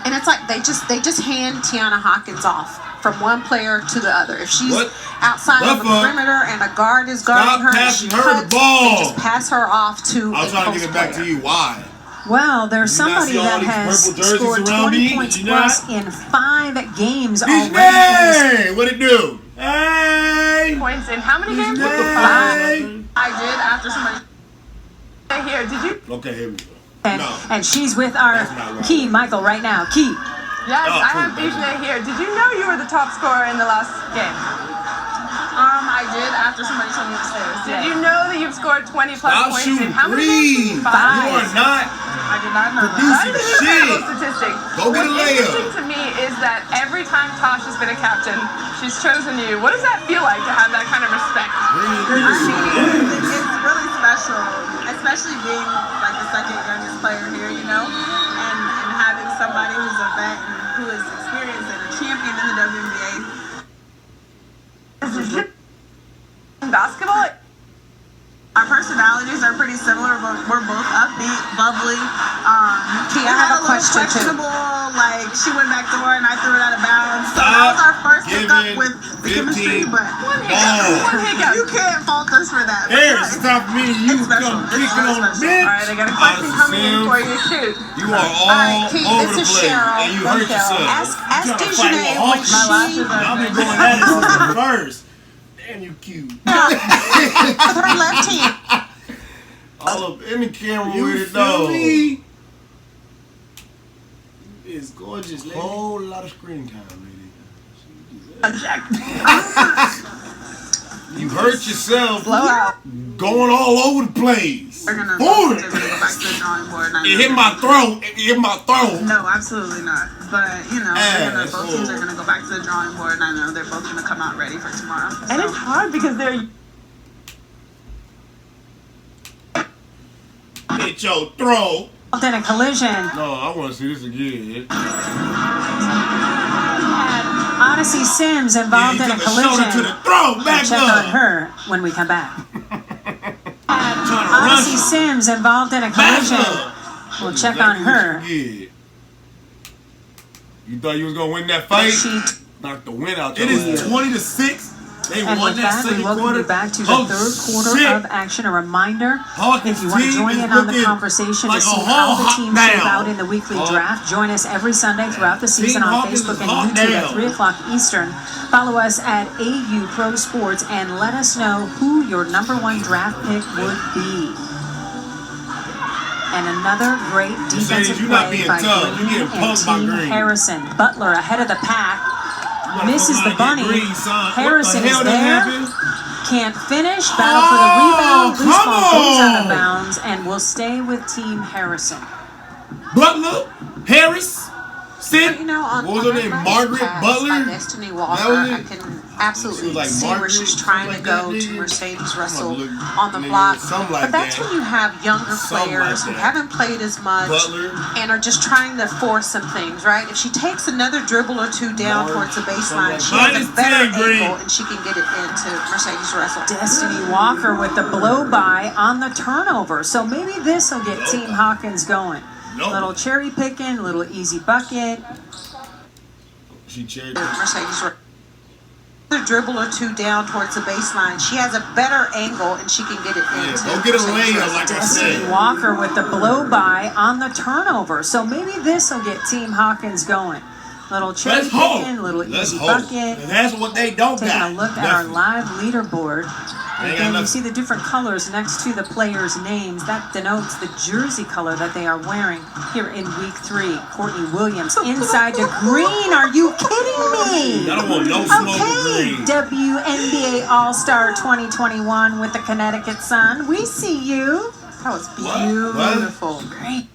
And it's like they just hand Tianna Hawkins off from one player to the other. If she's outside of the perimeter and a guard is guarding her, and she passing her the cuts, ball. they just pass her off to I a was trying to post get it back player. to you. Why? Well, there's You not somebody see all that these has purple jerseys scored around 20 me? points You plus not? in 5 games He's already. hey, what it do? Hey, Points in how many games? hey. I did after somebody. Here, did you? Okay, here we go. And she's with our That's not right. Key, Michael, right now. Key. Yes, Oh, I have cool. BJ here. Did you know you were the top scorer in the last game? I did after somebody told me upstairs. Did you know that you've scored 20 plus Stop points shooting in how many threes. games? You are not I did not know that. producing That is an incredible shit. statistic. Go get a What's layup. interesting to me is that every time Tosh has been a captain, she's chosen you. What does that feel like to have that kind of respect? It's really special, especially being like the second youngest player here, you know, and having somebody who's a vet and who is experienced and a champion in the WNBA. Basketball? Our personalities are pretty similar, but we're both upbeat, bubbly. Key, I we had have a little question too. questionable, like she went back door and I threw it out of bounds. So that was our first hiccup with the chemistry, but One hiccup. you can't fault us for that. Here, stop me. You It's special. come It's kicking really on the special. bench. All right, I got a question coming in for you. Shoot. You are all right, Key, over the this is place, Cheryl. and you hurt yourself. Ask You trying to fight Dejanay with when Hawkins. she Y'all been going at it since the first. Damn, you cute. with her left hand. All up in the camera You with it feel though. me? It's gorgeous, lady. Whole lot of screen time, lady. You hurt yourself going all over the place. We're gonna Boom! go back to the drawing board. And I It know hit my throat. It hit my throat. No, absolutely not. But you know, both teams Asshole. are gonna go back to the drawing board, and I know they're both gonna come out ready for tomorrow. And So. it's hard because they're Hit your throat. In a collision. No, I want to see this again. Odyssey Sims involved in a Took a shoulder to collision. the throat. We'll Back check up. on her when we come back. Trying to Odyssey rush Sims involved in a Back collision. up. We'll check on her. You thought you was gonna win that fight? She Knock the wind out It your is ass. 20-6. They And won with that that, we second welcome quarter. you back to the Oh, third quarter shit. of action. A reminder, Hawkins if you want to team join is in on the looking conversation like to a see whole how the hot teams shape down. out in the weekly draft, join us every Sunday throughout the season Team on Hawkins Facebook is and hot YouTube down. at 3 o'clock Eastern. Follow us at AU Pro Sports and let us know who your #1 draft pick would be. And another great defensive you not play being by tough. You Green getting and punked by Team Green. Harrison. Butler ahead of the pack. Misses the bunny. Harrison what the hell is that there. happened? Can't finish. Battle for the rebound. Loose come ball goes out of on. bounds and will stay with Team Harrison. Butler, Harris, Sid. You know, on What was on her that name? last Margaret pass Butler? by Destiny Walker, That was it? I can absolutely She was like see Margaret, where she's trying to something like go that, to nigga. Mercedes Russell look- on the nigga, block. something like But that's that. when you have younger Something players like who that. haven't played as much Butler. and are just trying to force some things, right? If she takes another dribble or two down Mark, towards the baseline, something she like has a that. better Minus 10, angle Green. and she can get it into Mercedes Russell. Destiny Walker with the blow by on the turnover. So maybe this will get Team Hawkins going. Nope. Little cherry picking, little easy bucket. She cherry. Mercedes Russell. Another dribble or two down towards the baseline, she has a better angle and she can get it Yeah, into go get a Mercedes layup Russell. like I Destiny said. Walker with the blow by on the turnover. So maybe this will get Team Hawkins going. Little cherry Let's hope. picking, little Let's easy hope. bucket. And that's what they don't Taking a got. look at our live leaderboard. Again, you see the different colors next to the players' names. That denotes the jersey color that they are wearing here in week 3. Courtney Williams inside the green. Are you kidding me? I don't want no smoke green. WNBA All-Star 2021 with the Connecticut Sun. We see you. That was beautiful. What? Great.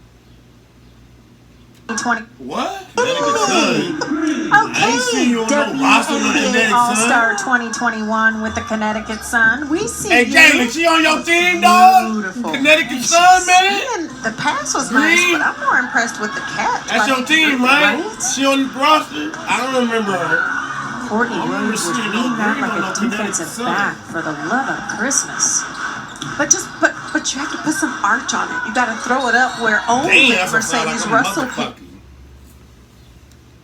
20. What? Connecticut Sun. Okay, WNBA All-Star 2021 with the Connecticut Sun. We see Hey, you. Jalen, she on your team, dog? Beautiful. Connecticut Sun, man. And the pass was nice, but I'm more impressed with the catch. That's your team, right? She on the roster? I don't remember her. Courtney I remember Williams was seeing being no that green like on a no Connecticut defensive Sun. back for the love of Christmas. But you have to put some arch on it. You got to throw it up where only Damn, Mercedes Russell can,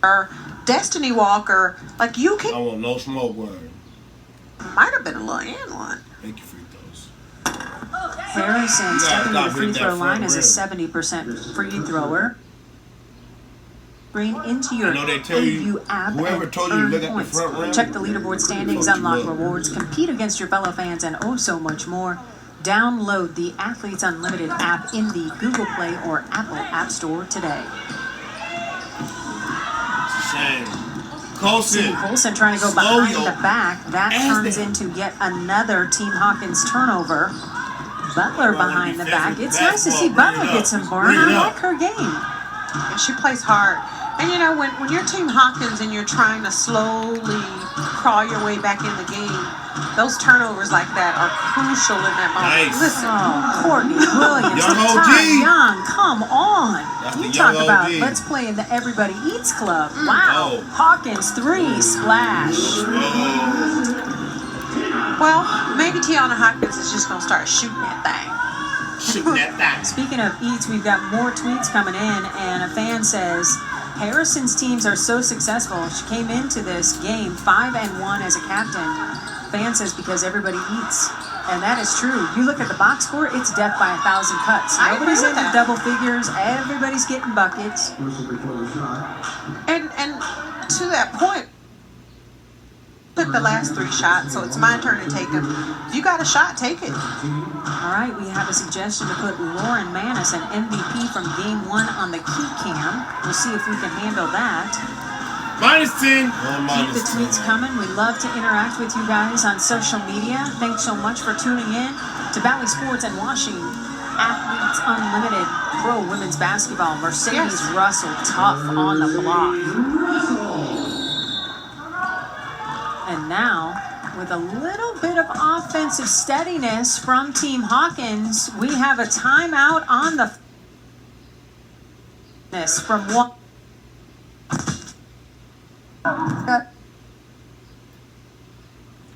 or Destiny Walker. Like you I can. want no smoke word. Might have been a little and one. Thank you for those. Harrison stepping to the stop free hitting that throw line front as a rim. 70% free thrower. Green into your I know they tell you, AU app whoever and told you to earn look at the points. front rim, Check the leaderboard standings, fuck you unlock up. rewards, compete against your fellow fans, and oh so much more. Download the Athletes Unlimited app in the Google Play or Apple App Store today. It's a shame. See Colson. Colson trying to go Slow behind your the back. That ass turns down. into yet another Team Hawkins turnover. Butler behind the back. It's nice to see Butler get some burn. I like her game. And she plays hard. And you know, when you're Team Hawkins and you're trying to slowly crawl your way back in the game, those turnovers like that are crucial in that moment. Nice. Listen, Oh, Courtney Williams, Young to OG. Ty Young, come on. That's You the talk young about OG. let's play in the Everybody Eats Club. Wow. Oh. Hawkins 3, splash. well, maybe Tianna Hawkins is just going to start shooting that thing. Shooting that thing. Speaking of eats, we've got more tweets coming in, and a fan says, Harrison's teams are so successful. She came into this game 5-1 as a captain. Fan says because everybody eats. And that is true. You look at the box score, it's death by 1,000 cuts. I agree Nobody's with in the that. double figures. Everybody's getting buckets. And to that point, took the last 3 shots, so it's my turn to take them. If you got a shot, take it. All right, we have a suggestion to put Lauren Manis, an MVP from Game 1, on the key cam. We'll see if we can handle that. -10. Keep the tweets coming. We love to interact with you guys on social media. Thanks so much for tuning in to Valley Sports and watching Athletes Unlimited Pro Women's Basketball. Mercedes Russell, tough on the block. And now, with a little bit of offensive steadiness from Team Hawkins, we have a timeout on the from one.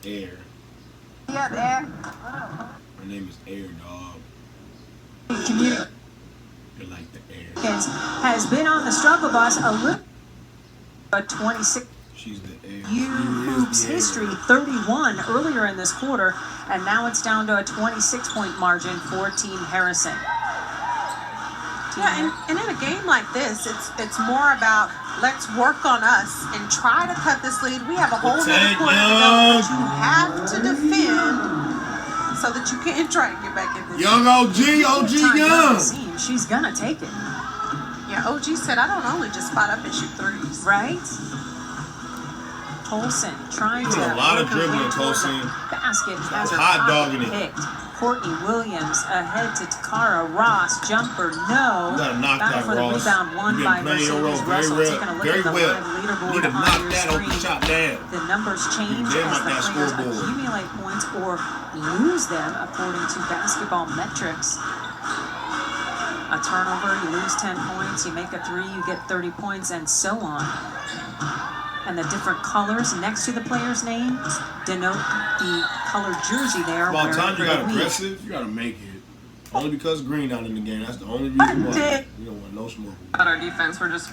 Air. Yeah, there. My name is Air, dog. Community You're like the air. has been on the struggle bus a little, but 26. She's the air. AUHoops history, 31 earlier in this quarter, and now it's down to a 26-point margin for Team Harrison. Yeah, and in a game like this, it's more about let's work on us and try to cut this lead. We have a whole other quarter to go, but you have to defend so that you can try and get back in this. Young OG Young. She's gonna take it, Yeah, OG said I don't only just spot up and shoot threes. right? Tolson trying to Doing a lot of work her way dribbling, towards Tolson. the basket as her Hot pocket dogging it. picked. Courtney Williams ahead to Takara Ross. Jumper, no. You gotta knock Battle that, for the Ross. rebound, won You by been playing your Mercedes role very Russell. well. Taking a look Very at the well. live leaderboard Need to on knock your that open screen. shot down. The numbers change You did as knock the that players scoreboard. accumulate points or lose them according to basketball metrics. A turnover, you lose 10 points. You make a 3, you get 30 points, and so on. And the different colors next to the players' names denote the colored jersey there. About time you got week. aggressive, you gotta make it. Only because Green not in the game. That's the only reason why. You don't want no smoke. About our defense, we're just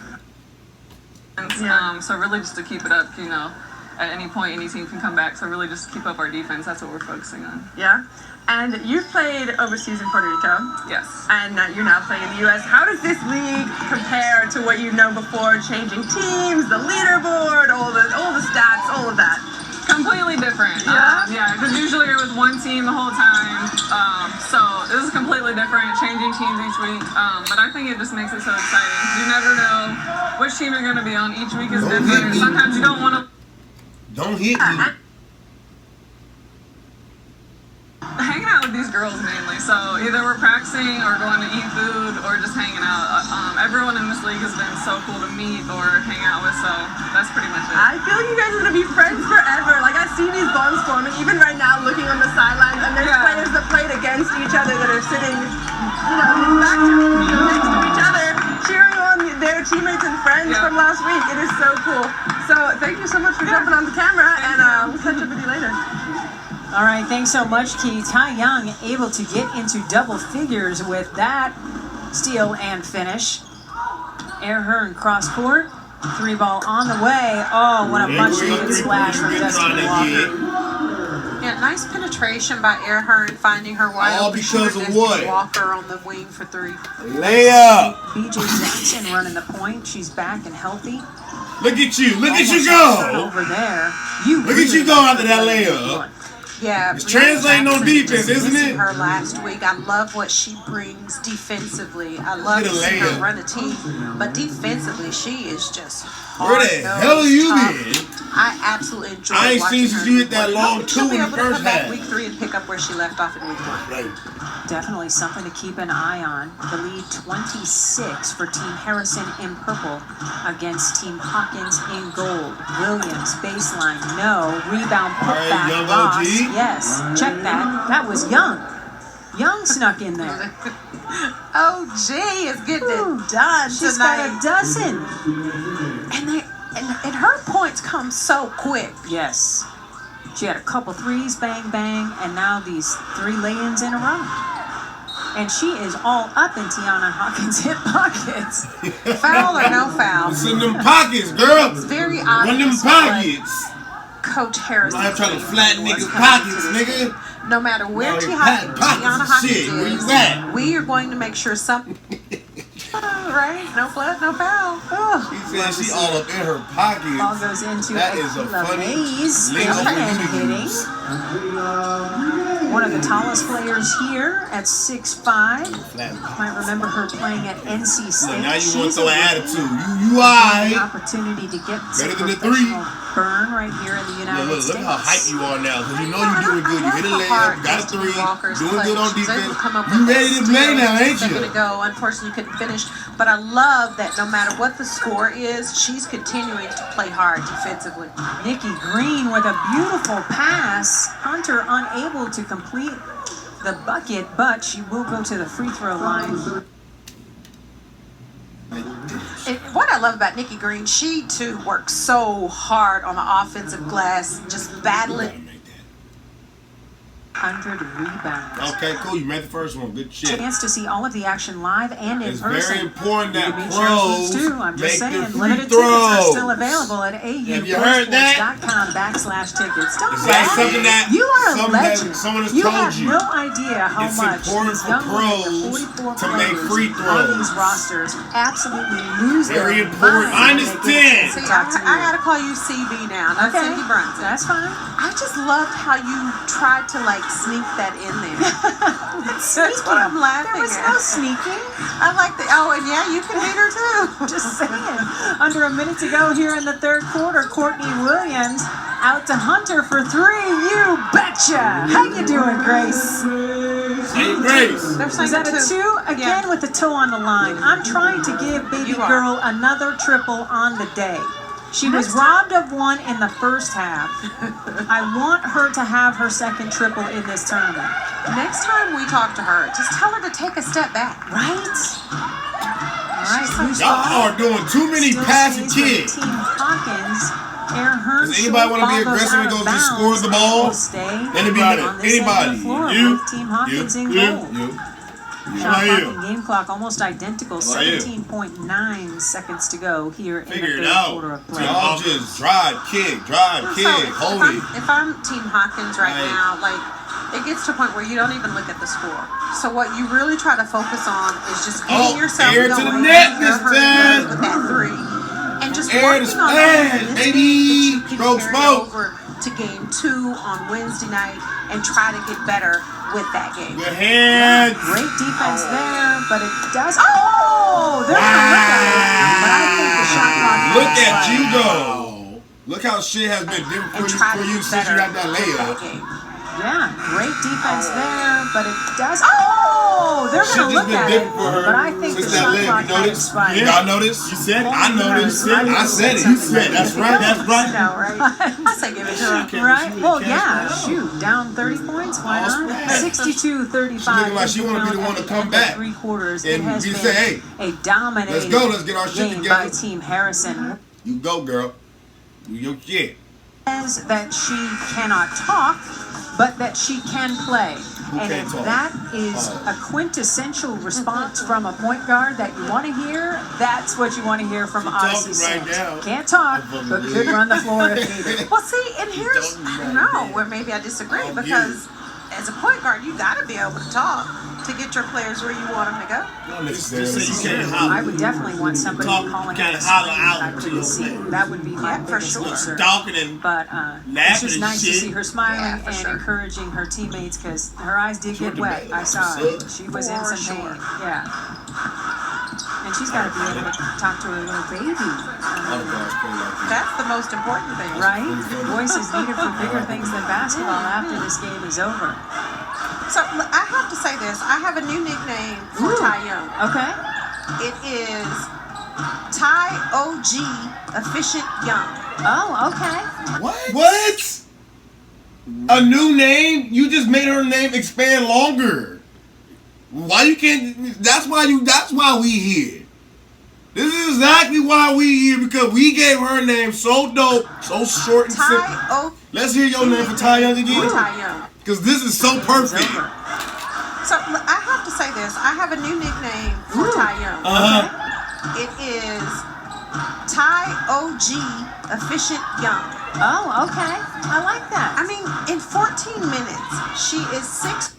so really just to keep it up, you know, at any point any team can come back, so really just keep up our defense. That's what we're focusing on. Yeah. And you've played overseas in Puerto Rico, Yes. and you're now playing in the U.S. How does this league compare to what you've known before? Changing teams, the leaderboard, all the stats, all of that. Completely different. Yeah, because usually you're with one team the whole time. So this is completely different, changing teams each week. But I think it just makes it so exciting. You never know which team you're going to be on. Each week is different. Sometimes you don't want to. Don't hit me. Hanging out with these girls mainly. So either we're practicing or going to eat food or just hanging out. Everyone in this league has been so cool to meet or hang out with. So that's pretty much it. I feel like you guys are gonna be friends forever. Like I see these bonds forming, even right now, looking on the sidelines, and there's players that played against each other that are sitting, back to next to each other, cheering on their teammates and friends from last week. It is so cool. So thank you so much for jumping on the camera, and we'll catch up with you later. All right, thanks so much, Key. Tai Young able to get into double figures with that steal and finish. Air Hearn cross court. 3-ball on the way. Oh, what a much needed splash from Destiny Walker. Yeah, nice penetration by Air Hearn, finding her wide All open because shooter, of Destiny what? Walker on the wing for 3. Layup. BJ Jackson running the point. She's back and healthy. Look at you. Look at you Almost go. over there. Look at you go after that layup. Yeah, It's translating on defense, isn't missing it? her last week. I love what she brings defensively. I love Get a to see her layup. run a team, but defensively, she is just Where the hell have you been? I absolutely enjoy I ain't watching seen her. you hit that long She'll two be in the able to first come back half. week 3 and pick up where she left off in week 1. Right. Definitely something to keep an eye on. The lead 26 for Team Harrison in purple against Team Hawkins in gold. Williams, baseline, no. Rebound, putback, Young Ross. OG. Yes, check that. That was Young. Young snuck in there. OG is getting it done She's tonight. got a dozen. And her points come so quick. Yes. She had a couple threes, bang, bang, and now these 3 lay-ins in a row. And she is all up in Tianna Hawkins' hip pockets. Foul or no foul? It's in them pockets, girl. It's very Run obvious them what pockets. Coach Harrison. I'm trying to flatten was niggas' coming pockets, to this nigga. week. No matter where No, Tianna pockets Hawkins shit. Where is, you at? we are going to make sure some. Right? No blood, no foul. Oh. She said she all up in her pockets. Ball goes into That is a Akila funny Mays, lingo for and you to hitting. use. One of the tallest players here at 6'5". Might remember her playing at NC State. Look, now you want to She's throw a an attitude. You an alright. opportunity to get some Better than the professional 3. burn right here in the United Look States. how hype you are now. Because you know you're doing good. You hit a layup, got a 3, doing good on defense. You ready to play now, ain't you? To go. Unfortunately, couldn't finish. But I love that no matter what the score is, she's continuing to play hard defensively. Nikki Green with a beautiful pass. Hunter unable to complete the bucket, but she will go to the free throw line. What I love about Nikki Green, she too works so hard on the offensive glass, just battling. 100 rebounds. Okay, cool. You made the first one. Good shit. Chance to see all of the action live and in It's person. very important that You can be pros sure too. I'm just make saying, the free limited tickets are throws. still available at Have you heard that? AUHoops.com/tickets. Don't Is that brag. something that You are a legend. someone has You told have you? no idea how It's much important these for young women, pros the 44 to make players free on throws. these rosters absolutely lose Very their important. minds I when they get a chance understand. to See, talk to I you. gotta call you CB now, not Okay, Cindy Brunson. that's fine. I just loved how you tried to sneak that in there. That's what I'm laughing There was at. no sneaking. I like the and yeah, you can beat her too. Just saying. Under a minute to go here in the third quarter. Courtney Williams out to Hunter for 3. You betcha. How you doing, Grace? Hey, Grace. They're saying Is that a 2? Again Yeah. with the toe on the line. I'm trying to give baby You are. girl another triple on the day. She was robbed of one in the first half. I want her to have her second triple in this tournament. Next time we talk to her, just tell her to take a step back. Right? All right, who's Y'all are doing too many Still passing stays with kids. Team Hawkins. Air Hearn. Does anybody want to be ball goes aggressive and out go of just bounds score the ball? and will stay Anybody? on this end of the Anybody? floor You? with Team Hawkins in You? goal. You? Shot How clock you? and game clock almost identical. How you? 17.9 seconds to go here in Figure the it third out. quarter of play. Y'all just drive, kick, hold it. If I'm Team Hawkins right Right. now, it gets to a point where you don't even look at the score. So what you really try to focus on is just getting yourself air going. to the net this You're time. with that 3. And just Air to working on splash, that baby. that you can Stroke carry smoke. over to game 2 on Wednesday night and try to get better with that game. Good hands. Great defense there, but it does. Oh, they're going to look at it. But I think the shot clock. Look at you go. Look how shit has been different And for try to you get since you better got that with layup. that game. Yeah, great defense there, but it does. Oh, they're Shit going to just look been at it. different for her But I think the since that shot layup. clock You notice? expired. Y'all notice? You said it. I noticed. I said it. You said that's right. That's right. No, right? I say give it to her. Right? Well, yeah, shoot. Down 30 points. Why not? 62-35. She looking like she want to be the one to come back. 3 quarters. And It has you been say, hey, a dominating let's go. Let's get our shit game together. by Team Harrison. You go, girl. Do your shit. Says that she cannot talk, but that she can play. And can't if talk? that is a quintessential response from a point guard that you want to hear, that's what you want to hear from Odyssey talking right Sims. now. Can't talk, but could run the floor if needed. Well, see, and here's where maybe I disagree because as a point guard, you got to be able to talk to get your players where you want them to go. Not Just say necessarily. you can't holler. I would definitely want somebody Talk, calling kinda out holler screams out I to couldn't your see. player. That would be my Yeah, for biggest sure. concern. Stalking and But it's laughing just and nice to shit. see her smiling Yeah, for and sure. encouraging her teammates because her eyes did get wet. I saw it. She was in For some pain. sure. Yeah. And she's got to be able to talk to her little baby. All the guys play like that. That's the most important thing. Right? Voice is needed for bigger things than basketball after this game is over. So I have to say this. I have a new nickname for Ty Young. Okay. It is Ty OG Efficient Young. Oh, okay. What? A new name? You just made her name expand longer. Why you can't? That's why we here. This is exactly why we here because we gave her name so dope, so short and simple. Ty O. Let's hear your name for Ty Young again. Ty Young. Because this is so perfect. So I have to say this. I have a new nickname for Ty Young. It is Ty OG Efficient Young. Oh, okay. I like that. I mean, in 14 minutes, she is 6.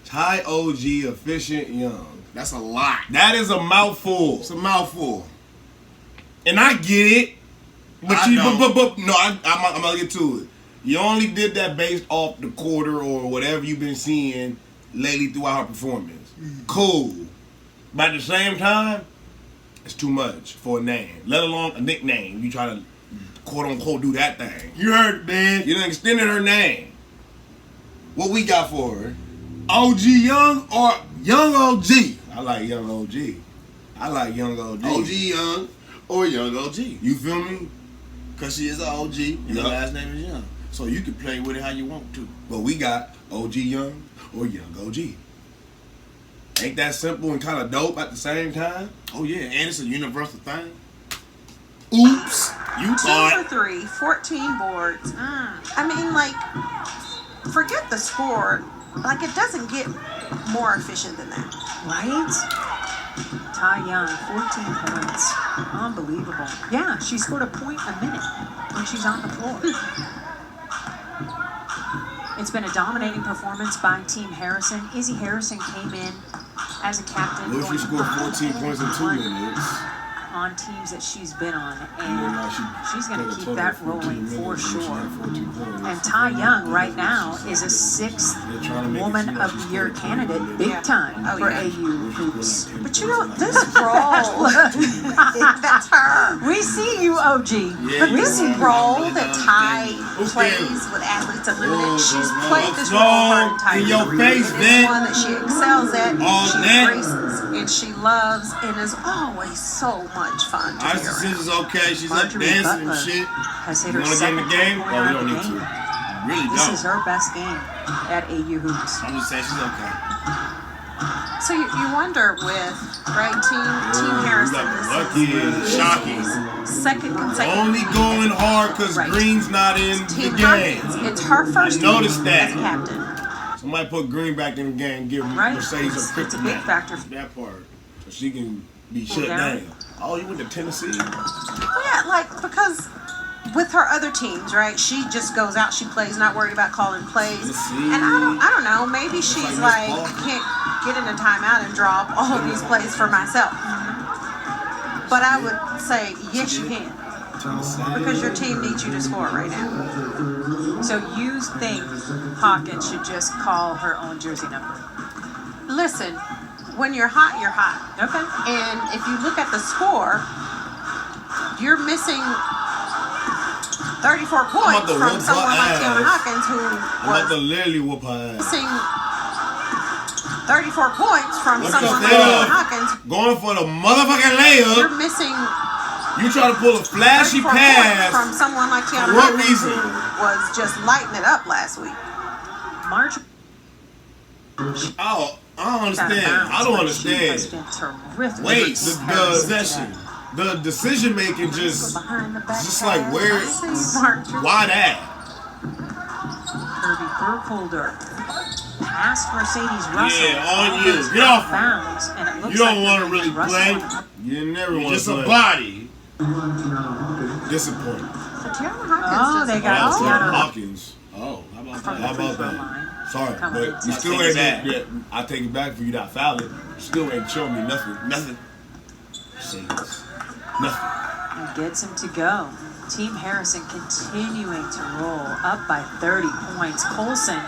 Ty OG Efficient Young. That's a lot. That is a mouthful. It's a mouthful. And I get it. But I you don't. but no, I'm gonna get to it. You only did that based off the quarter or whatever you've been seeing lately throughout her performance. Cool. But at the same time, it's too much for a name. Let alone a nickname. You try to quote unquote do that thing. You heard it, man. You done extended her name. What we got for her? OG Young or Young OG? I like Young OG. I like Young OG. OG Young or Young OG. You feel me? Because she is an OG and her Yup. last name is Young. So you can play with it how you want to. But we got OG Young or Young OG. Ain't that simple and kind of dope at the same time? Oh, yeah. And it's a universal thing. Oops. You 2 thought. for 3, 14 boards. I mean, like, forget the score. Like, it doesn't get more efficient than that. Right? Ty Young, 14 points. Unbelievable. Yeah, she scored a point a minute when she's on the floor. It's been a dominating performance by Team Harrison. Izzy Harrison came in as a captain. What if she going scored 14 points in 2 minutes? on teams that she's been on, And and then she's going played to a keep total that of 14 rolling for minutes, and she sure. had 14 points. And Ty Young right now is a 6th They're trying to make it Woman seem like of she the Year scored 20 candidate, minutes. big Yeah. time Oh, for yeah. AUHoops. But you know, this role, that's her. We see you, OG. Yeah, But this you role are. that Ty Okay. plays with Athletes Unlimited, she's Whoa, played this whoa, role her entire in your career. face, It is man. one that she excels at, All she that. embraces, and she loves, and is always so much fun to be Isis around. is okay. She's up Marjorie dancing Butler and shit. has hit You her want to get in second the game? point Oh, we of don't the need game. to. Really This don't. is her best game at AUHoops. I'm just saying she's okay. So you wonder with Team Harrison, got this lucky and is shocking. second consecutive. Only going hard because Right. Green's not in Team the game. Hawkins, it's her first I noticed game that. as captain. Somebody put Green back in the game, give Right? Mercedes It's a a big kryptonite. factor. That part. So she can be Pull shut down. down. Oh, you went to Tennessee? Well, yeah, like because with her other teams, right? She just goes out, she plays, not worried about calling plays. Tennessee. And I don't know. Maybe she's like like, Miss I can't get in a timeout and draw up all of these plays for myself. But I would say, yes, you can. Because your team needs you to score right now. So you think Hawkins should just call her own jersey number? Listen, when you're hot, you're hot. Okay. And if you look at the score, you're missing 34 points from someone like Tianna Hawkins, who was literally whoop her ass. missing 34 points from someone like Tianna Hawkins. Going for the motherfucking layup. You're missing You try to pull a flashy 34 pass. points from someone like Tianna For what Hawkins, reason? who was just lighting it up last week. March. Oh, I don't understand. I don't understand. Wait, the decision making just like where? Why that? Kirby Burkholder past Mercedes Russell. Yeah, on you. Get off. Bounds, and it looks You don't like want to really Russell play. went- You never want to Just play. a body. Disappointing. But Tianna Hawkins Oh, they got That's Tianna Hawkins. Oh, how about from that? How the free about throw that? line. Sorry, Coming but in. you still Take ain't. it back. Yeah, I take it back for you not fouling. You still ain't showing me nothing. Nothing. And gets him to go. Team Harrison continuing to roll up by 30 points. Colson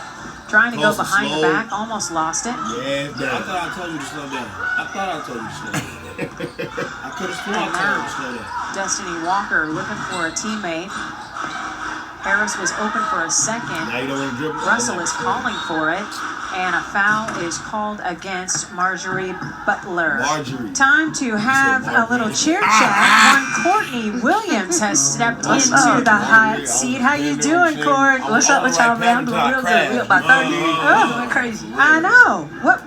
trying to go Colson behind slow. the back, almost lost it. Yeah, I that. thought I told you to slow down. I thought I told you to slow down. I could have sworn I And told you now, to slow down. Destiny Walker looking for a teammate. Harris was open for a second. Now you don't want to dribble. Russell is calling for it, and a foul is called against Marjorie Butler. Marjorie. Time to have a little cheer chat. One Courtney Williams has stepped into the hot seat. How you doing, Court? What's up with y'all, man? I'm doing real good. We about 30. Oh, going crazy. I know. What?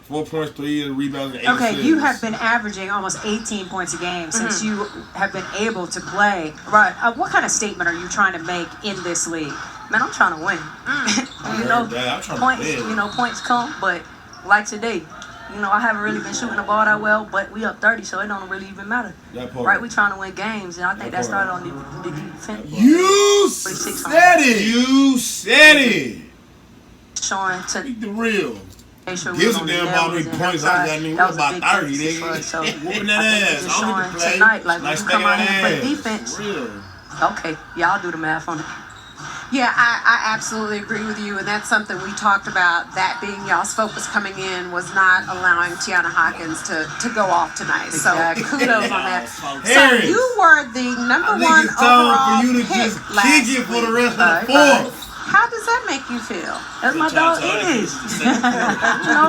4 points, 3 rebounds, and 8 Okay, assists. you have been averaging almost 18 points a game since you have been able to play. Right. What kind of statement are you trying to make in this league? Man, I'm trying to win. I You know, heard that. I'm trying to points, win. you know, points come, but like today, you know, I haven't really been shooting the ball that well, but we up 30, so it don't really even matter. That part. Right, we trying to win games, and I think That that started part. on the defense. You 46 said it. You said it. Showing to Speak the real. make sure we Gives was a on the damn nails about me and points I outside. got. Nigga, That was a about big 30, emphasis for us, so nigga. Whooping I that think ass. it's just I don't showing get to play. tonight, like when Like you come out here and play smacking defense. that ass. Real. Okay, y'all do the math on it. Yeah, I absolutely agree with you, and that's something we talked about. That being y'all's focus coming in was not allowing Tianna Hawkins to go off tonight. So Exactly. kudos on that. Harris, So you were the number I think one it's time overall for you to pick just last kick it for the week. rest of the Right. fourth. How does that make you feel? That's my dog is. You know,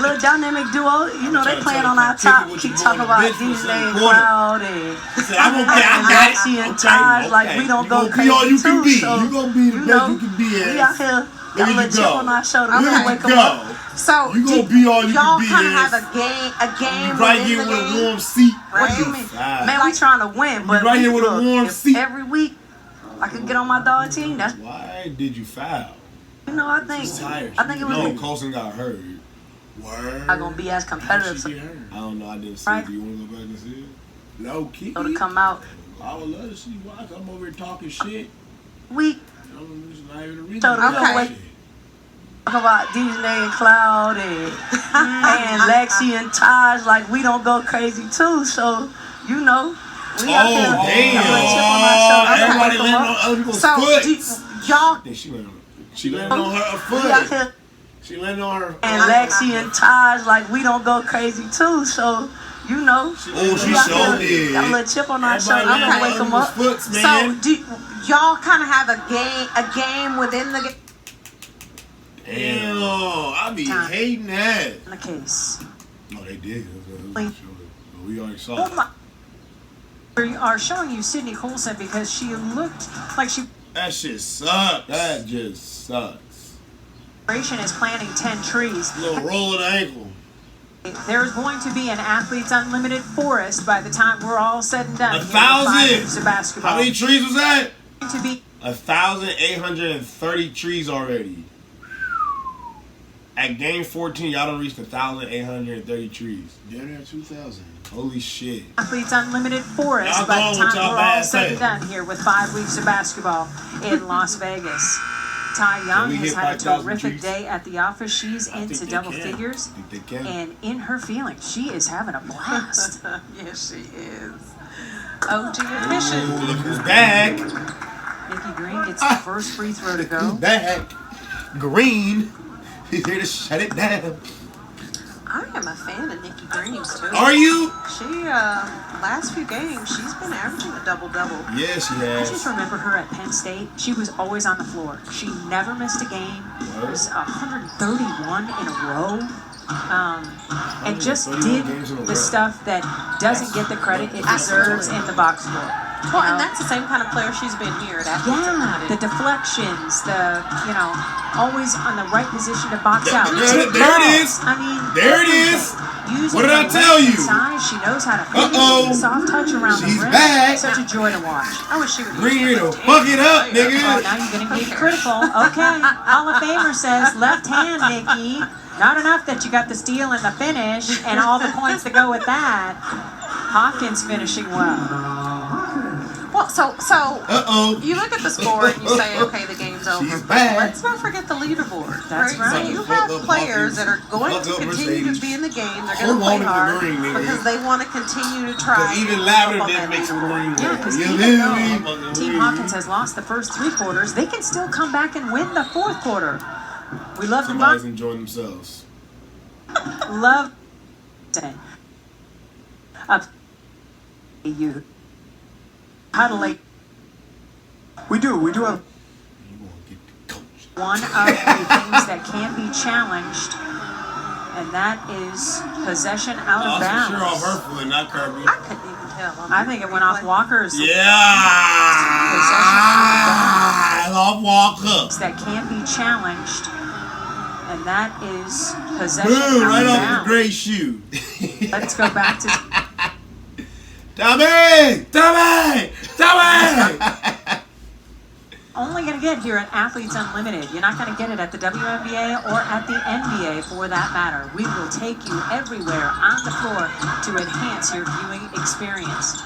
little dynamic duo. You know, they playing on our top. Keep talking about DJ and Cloud and I'm okay. I got it. Lexi and Okay, Taj. Like okay. we don't You go gonna crazy be all you can too. be. So, You gonna be the you best know, you can be. we out here. There Got a you little chip go. on our shoulder. Okay. We gonna wake them up. So You gonna be all you y'all can be. kind of Harris. have a game Right within here the with a game. warm seat. What do you mean? Man, we trying to win, but right here with a look, warm if seat. every week I could get on my dog team. That's Why did you foul? you know I think it was No, Colson got hurt. Word. not gonna be as competitive. So I don't know. I didn't see Right. it. Do you want to go back and see it? Low key. to come out I would love to see why I'm over here talking shit. week. It's not even a reason. So to Okay. talk shit. Talk about DJ and Cloud and Lexi and Taj, like we don't go crazy too. So you know, we out there. Oh, damn. got a little chip on our shoulder. Everybody Wake 'em landing up. on other people's So foot. y'all, Yeah, she landed on her We out foot. here She landed on her. and Lexi and Taj, like we don't go crazy too. So you know, Oh, she we out sure here, did. got a little chip on our Everybody shoulder. landing Wake on them other up. people's foots, so man. y'all kind of have a game within the game. Damn, I be hating that. In the case. No, they did. We already saw Oh it. my. We are showing you Sydney Colson because she looked like she That shit sucks. That just sucks. is planting 10 trees. Little roll of the ankle. There's going to be an Athletes Unlimited forest by the time we're all said and done. 1,000. Of basketball. How many trees was that? To be 1,830 trees already. At game 14, y'all done reached 1,830 trees. Down there 2,000. Holy shit. Athletes Unlimited forest Y'all by the going with time y'all we're all bad said and thing. done here with 5 weeks of basketball in Las Vegas. Tai Young we has hit had a 5,000 terrific G's? day at the office. She's I think into they double can. figures. I think they can. And in her feelings, she is having a blast. Yes, she is. OG efficient. Ooh, look who's back. Nikki Green gets the first free throw to Who's go. back? Green. He's here to shut it down. I am a fan of Nikki Green's too. Are you? She last few games she's been averaging a double-double. Yeah, she I just has. remember her at Penn State. She was always on the floor. She never missed a game. It was 131 in a row. And just 131 did games in a row. the stuff that doesn't get the credit it deserves in the box score. Well, and that's the same kind of player she's been here at Athletes Yeah, Unlimited. the deflections, always on the right position to box out. There Tip it balls. is. I mean, There it is. Using What did I her tell length you? and size, she knows how to finish. Uh-oh. Soft touch around She's the rim. back. Such a joy to watch. I wish she would. Green here to fuck it up, Oh, nigga. now you're going to get critical. Okay, Hall of Famer says left hand, Nikki. Not enough that you got the steal and the finish and all the points that go with that. Hawkins finishing well. Well, so Uh-oh. you look at the score and you say, okay, the game's over. She's back. Let's not forget the leaderboard. That's right. So you have Fuck up players Hawkins. that are going Fuck to up continue Mercedes. to be in the game. They're Who going to play wanted the hard green, nigga? because they want to continue to try. Because even and Lavender build up didn't that make some leaderboard. green. Yeah, because You even feel though me? Team Hawkins has lost the first 3 quarters, they can still come back and win the 4th quarter. We love the Somebody's enjoying themselves. love up you huddling. We do have. You want to get the coach. One of the things that can't be challenged, and that is possession out of Sure off bounds. her foot, not Kirby. I couldn't even tell. I think it went off Walker's. Yeah. Off Walker. That can't be challenged, and that is possession Boom, out right of off the bounds. gray shoe. Let's go back to Tommy! only going to get here at Athletes Unlimited. You're not going to get it at the WNBA or at the NBA for that matter. We will take you everywhere on the floor to enhance your viewing experience.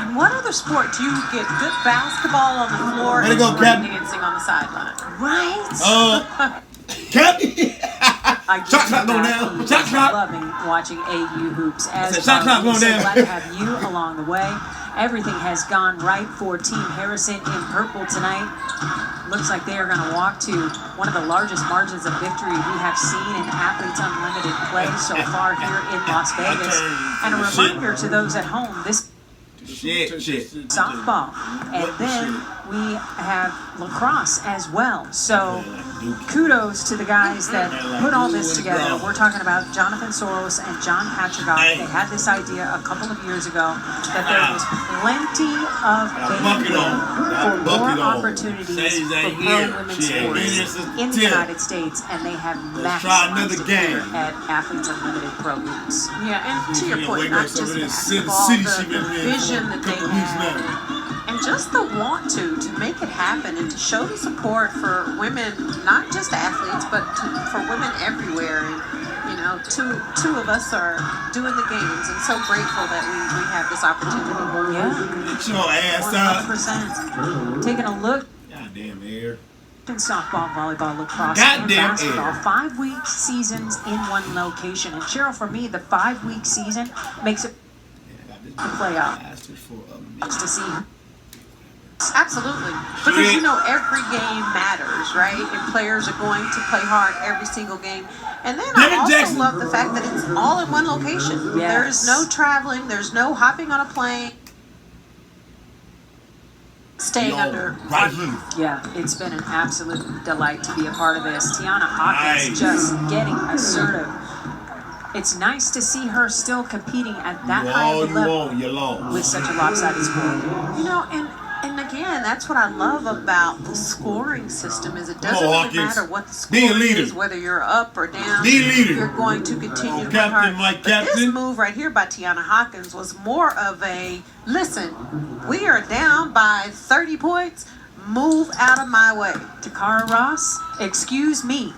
And what other sport do you get good basketball on the floor Way to and go, great Captain. dancing on the sideline? Right? Captain! I get Shot you, clock going Matthew. down. Shot clock. Loving watching AUHoops as said shot clock well. going We're so down. glad to have you along the way. Everything has gone right for Team Harrison in purple tonight. Looks like they are going to walk to one of the largest margins of victory we have seen in Athletes Unlimited play so far here in Las Vegas. And a reminder to those at home, this Shit. softball. And then we have lacrosse as well. So kudos to the guys that put all this together. We're talking about Jonathan Soros and John Patrick. They had this idea a couple of years ago that there was plenty of bandwidth for more opportunities for pro women's sports in the United States, and they have maximized it here at Athletes Unlimited Pro Leagues. Yeah, and to your point, not just basketball, the vision that they have, and just the want to make it happen and to show the support for women, not just athletes, but for women everywhere. And you know, two of us are doing the games, and so grateful that we have this opportunity. Yeah, Get your ass up. 100%. Taking a look Goddamn air. in softball, volleyball, lacrosse, Goddamn and basketball. air. 5-week seasons in one location. And Cheryl, for me, the 5-week season makes it the playoff. Lasted for a minute. Just to see. Absolutely, because you know every game matters, right? And players are going to play hard every single game. And then I David also Jackson. love the fact that it's all in one location. Yes. There is no traveling. There's no hopping on a plane. Staying under. Right here. Yeah, it's been an absolute delight to be a part of this. Tianna Hawkins Nice. just getting assertive. It's nice to see her still competing at that high All of a you level want, you lost. with such a lopsided score. You know, and again, that's what I love about the scoring system is it doesn't Come on, really Hawkins. matter what the Be a score leader. is, whether you're up or down. Be a leader. You're going to continue to play Captain, hard. my But this captain. move right here by Tianna Hawkins was more of a listen. We are down by 30 points, Move out of my way. Takara Ross, excuse me.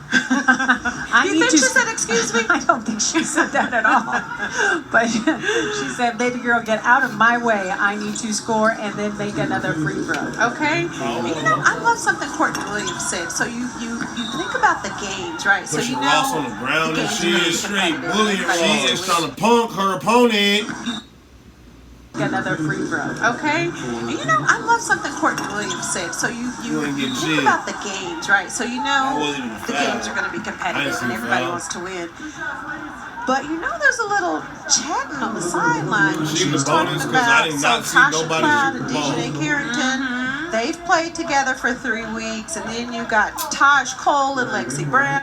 You think she said excuse me? I don't think she said that at all. But she said, baby girl, get out of my way. I need to score and then make another free throw. Okay. And you know, I love something Courtney Williams said. So you think about the games, right? So Pushing you know Ross on the ground and she is straight bullying Ross. She Everybody is trying to punk her opponent. Another free throw. Okay. And you know, I love something Courtney Williams said. So you think shit. about the games, right? So you know the foul. games are going to be I competitive didn't and see everybody foul. wants to win. But you know, there's a little chatting on the sideline. She was talking bonus 'cause I about did not see Tasha nobody Cloud shoot and the ball. DJ Carrington. They've played together for 3 weeks, and then you got Taj Cole and Lexi Brown.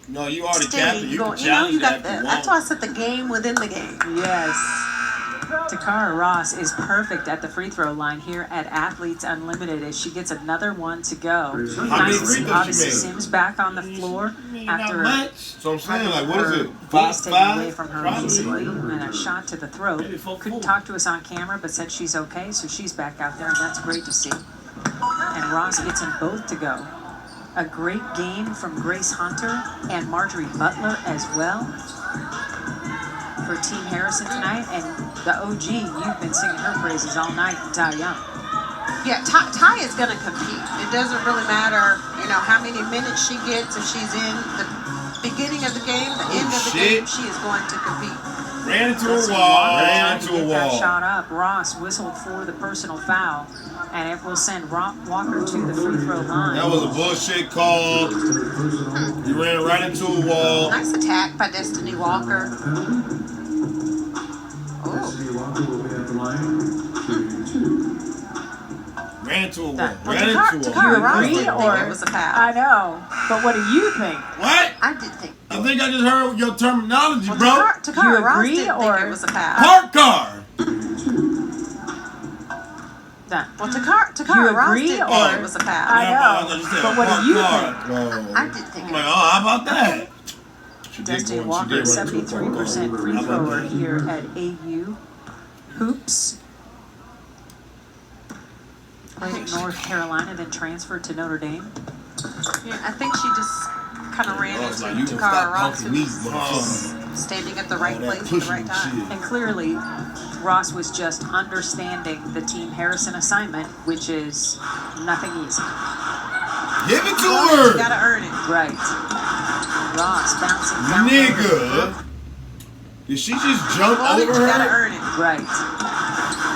No, you already capped it. You can You know, you challenge got that if you that's want. why I said the game within the game. Yes. Takara Ross is perfect at the free throw line here at Athletes Unlimited as she gets another one to go. Nice to see Odyssey Sims back on the floor after So I'm saying, like, what is it? Five taken away from her Five? recently and a shot to the throat. Couldn't talk to us on camera, but said she's okay, so she's back out there, and that's great to see. And Ross gets them both to go. A great game from Grace Hunter and Marjorie Butler as well for Team Harrison tonight. And the OG, you've been singing her praises all night, Ty Young. Yeah, Ty is going to compete. It doesn't really matter, you know, how many minutes she gets. If she's in the beginning of the game, the end of the game, she is going to compete. Ran into a wall. Ran into a That wall. shot up. Ross whistled for the personal foul, and it will send Walker to the free throw line. That was a bullshit call. You ran right into a wall. Nice attack by Destiny Walker. Ran into a wall. Well, Ran into a wall. Takara Ross agree, didn't or- think it was a foul. I know, but what do you think? What? I did think. I think I just heard your terminology, Well, bro. Takara You Ross agree, didn't or- think it was a foul. Park car. Nah. Well, You Takara Ross agree, didn't or- think it was a foul. I know, but what do you think? I did think I'm it like, was. oh, how about that? Destiny Walker, 73% free thrower here at AUHoops. Played at North Carolina, then transferred to Notre Dame. Yeah, I think she just kind of ran Like, you into can Takara stop Ross, punking me, who motherfucker. was standing at the right All that place at the pushing right time. shit. And clearly, Ross was just understanding the Team Harrison assignment, which is nothing easy. Give it to You her. gotta earn it. Right. Ross bouncing down. Nigga. Did she just jump Well, over you gotta her? earn it. Right.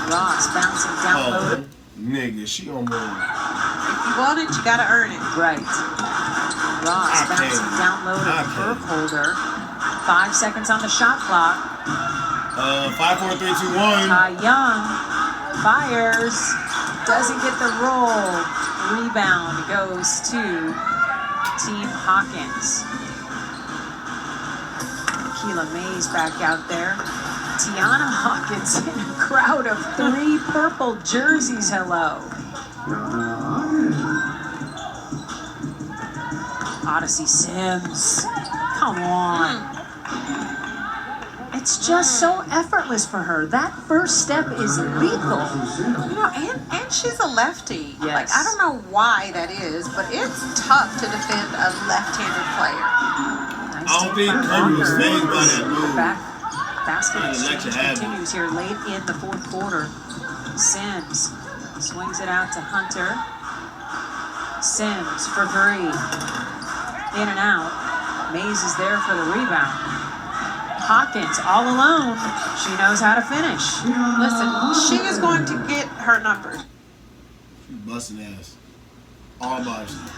Ross bouncing down low. Oh, nigga, she on more. If you want it, you gotta earn it. Right. Ross I bouncing can't. down low to I the can't. Burkholder. 5 seconds on the shot clock. 5, 4, 3, 2, 1. Ty Young fires. Doesn't get the roll. Rebound goes to Team Hawkins. Keela Mays back out there. Tianna Hawkins in a crowd of 3 purple jerseys. Hello. Odyssey Sims. Come on. It's just so effortless for her. That first step is lethal. You know, and she's a lefty. Yes. Like, I don't know why that is, but it's tough to defend a left-handed player. Nice I don't take think by Kirby was Walker. phased by that move. Basket Trying to let you exchange have it. continues here late in the fourth quarter. Sims swings it out to Hunter. Sims for 3. In and out. Mays is there for the rebound. Hawkins all alone. She knows how to finish. Listen, she is going to get her numbers. She busting ass. All by herself.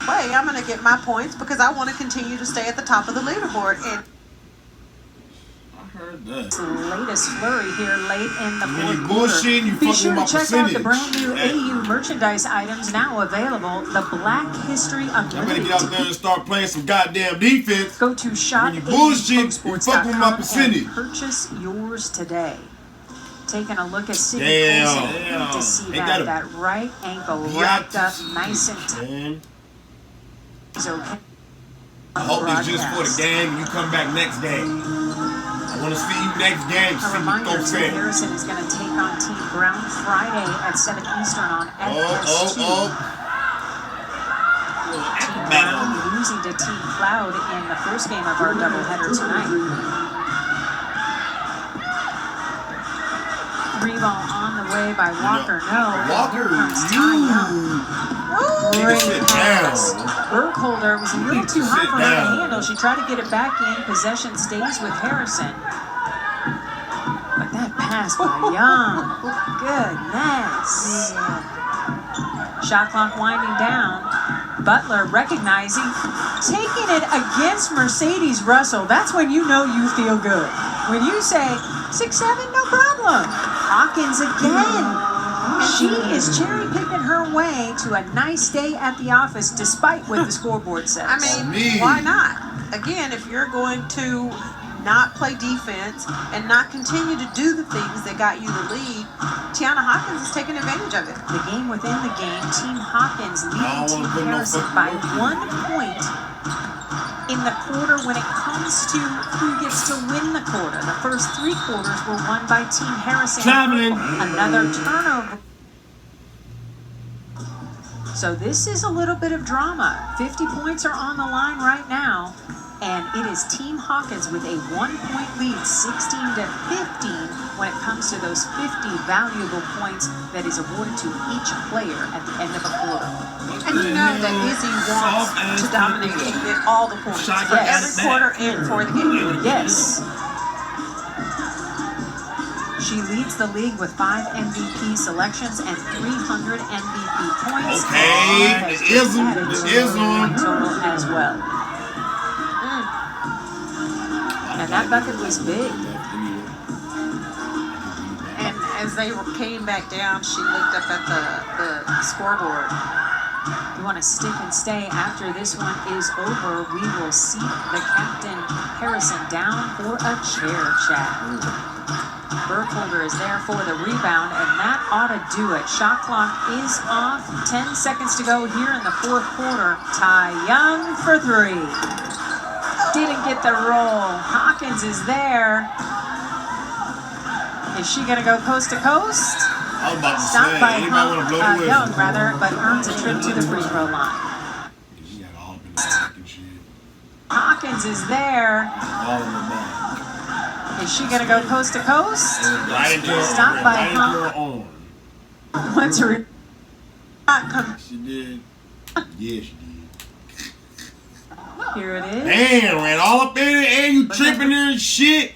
Way, I'm going to get my points because I want to continue to stay at the top of the leaderboard. And I heard that. It's the latest flurry here late in the When you fourth quarter. bullshitting, you Be fucking sure with my to check out the percentage. brand new Hey. AU merchandise items now available. The Black History I better Unlimited. get out there and start playing some goddamn defense. Go to When you bullshit, you fuck with my shop percentage. and purchase yours today. Taking a look at City Damn. Olsen. Great to see Ain't that a that right ankle wrapped up biatch? nice and tight. Man, It's okay. I hope it's just for the game and you come back next game. I want to see you next game. A See you reminder, go Team fair. Harrison is going to take on Team Brown Friday at 7 Eastern on FS2. Team Brown losing to Team Cloud in the first game of our doubleheader tonight. 3-ball on the way by Walker. Walker, Great pass. Burkholder was a little too high for her to handle. She tried to get it back in. Possession stays with Harrison. But that pass by Young. Goodness. Shot clock winding down. Butler recognizing, taking it against Mercedes Russell. That's when you know you feel good. When you say 6-7, no problem. Hawkins again. She is cherry picking her way to a nice day at the office, despite what the scoreboard says. I mean, why not? Again, if you're going to not play defense and not continue to do the things that got you the lead, Tianna Hawkins is taking advantage of it. The game within the game, Team Hawkins leading Team Harrison by 1 point in the quarter when it comes to who gets to win the quarter. The first 3 quarters were won by Team Harrison. Another turnover. So this is a little bit of drama. 50 points are on the line right now. And it is Team Hawkins with a 1-point lead, 16-15, when it comes to those 50 valuable points that is awarded to each player at the end of a quarter. And you know that Izzy wants to dominate and get all the points for every quarter and for the game. Yes. She leads the league with 5 MVP selections and 300 MVP points. Okay, it is on total as well. And that bucket was big. And as they came back down, she looked up at the scoreboard. You want to stick and stay after this one is over. We will seat the captain, Harrison, down for a chair chat. Burkholder is there for the rebound, and that ought to do it. Shot clock is off. 10 seconds to go here in the 4th quarter. Ty Young for 3. Didn't get the roll. Hawkins is there. Is she going to go coast to coast? I was about to Stopped say, by anybody want to blow the whistle? Young, rather, but earns a trip to the free throw line. She got all up in the back and shit. Hawkins is there. All in the back. Is she going to go coast to coast? Right into her, Stopped by right into her arm. What's her? She did. Yeah, she did. Here it is. Damn, ran all up in it, and you tripping there and shit.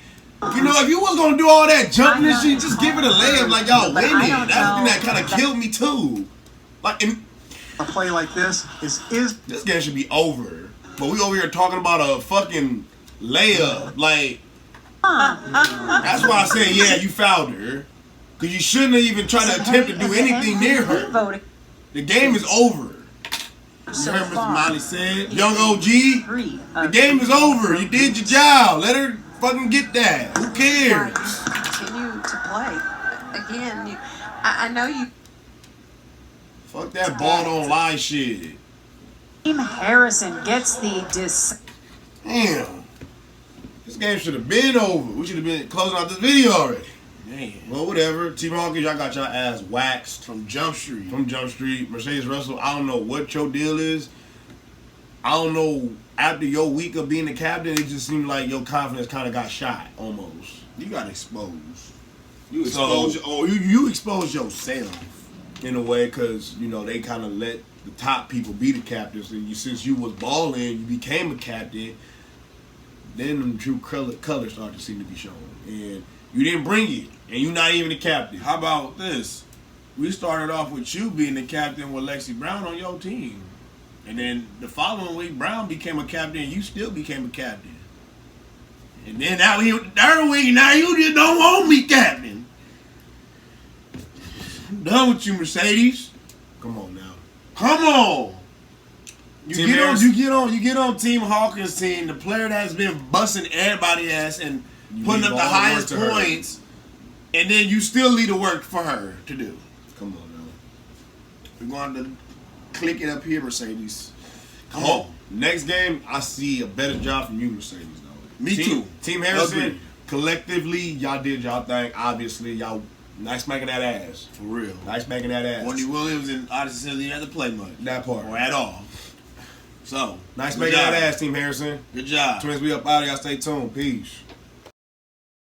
You know, if you was gonna do all that jumping and shit, just give it a layup like y'all winning. That's the thing that kind of killed me too. Like, A play like this is this game should be over. But we over here talking about a fucking layup. Like, that's why I said, yeah, you fouled her. Because you shouldn't have even tried to attempt to do anything near her. The game is over. You heard Mr. Molly said, young OG, the game is over. You did your job. Let her fucking get that. Who cares? Continue to play. Again, I know you. Fuck that ball don't lie shit. Team Harrison gets the Damn. This game should have been over. We should have been closing out this video already. Man. Well, whatever. Team Hawkins, y'all got y'all ass waxed from Jump Street. Mercedes Russell, I don't know what your deal is. I don't know. After your week of being the captain, it just seemed like your confidence kind of got shot almost. You got exposed. You exposed yourself in a way because, you know, they kind of let the top people be the captains. And since you was balling, you became a captain. Then the true colors started to seem to be shown. And you didn't bring it. And you're not even the captain. How about this? We started off with you being the captain with Lexi Brown on your team. And then the following week, Brown became a captain and you still became a captain. And then now the third week, now you just don't want me captain. I'm done with you, Mercedes. Come on now. Come on. You Team get on Team Hawkins' team, the player that's been busting everybody's ass and putting up the highest points, and then you still leave the work for her to do. Come on now. We're going to click it up here, Mercedes. Come Oh, on. next game, I see a better job from you, Mercedes. Though. Me too. Team Harrison, Agreed. collectively, y'all did y'all thing. Obviously, y'all Nice smacking that ass. For real. Nice smacking that ass. Wendy Williams and Odyssey said he didn't have to play much. That part. Or at all. So. Nice making that ass, Team Harrison. Good job. Twins, we up out of y'all. Stay tuned. Peace.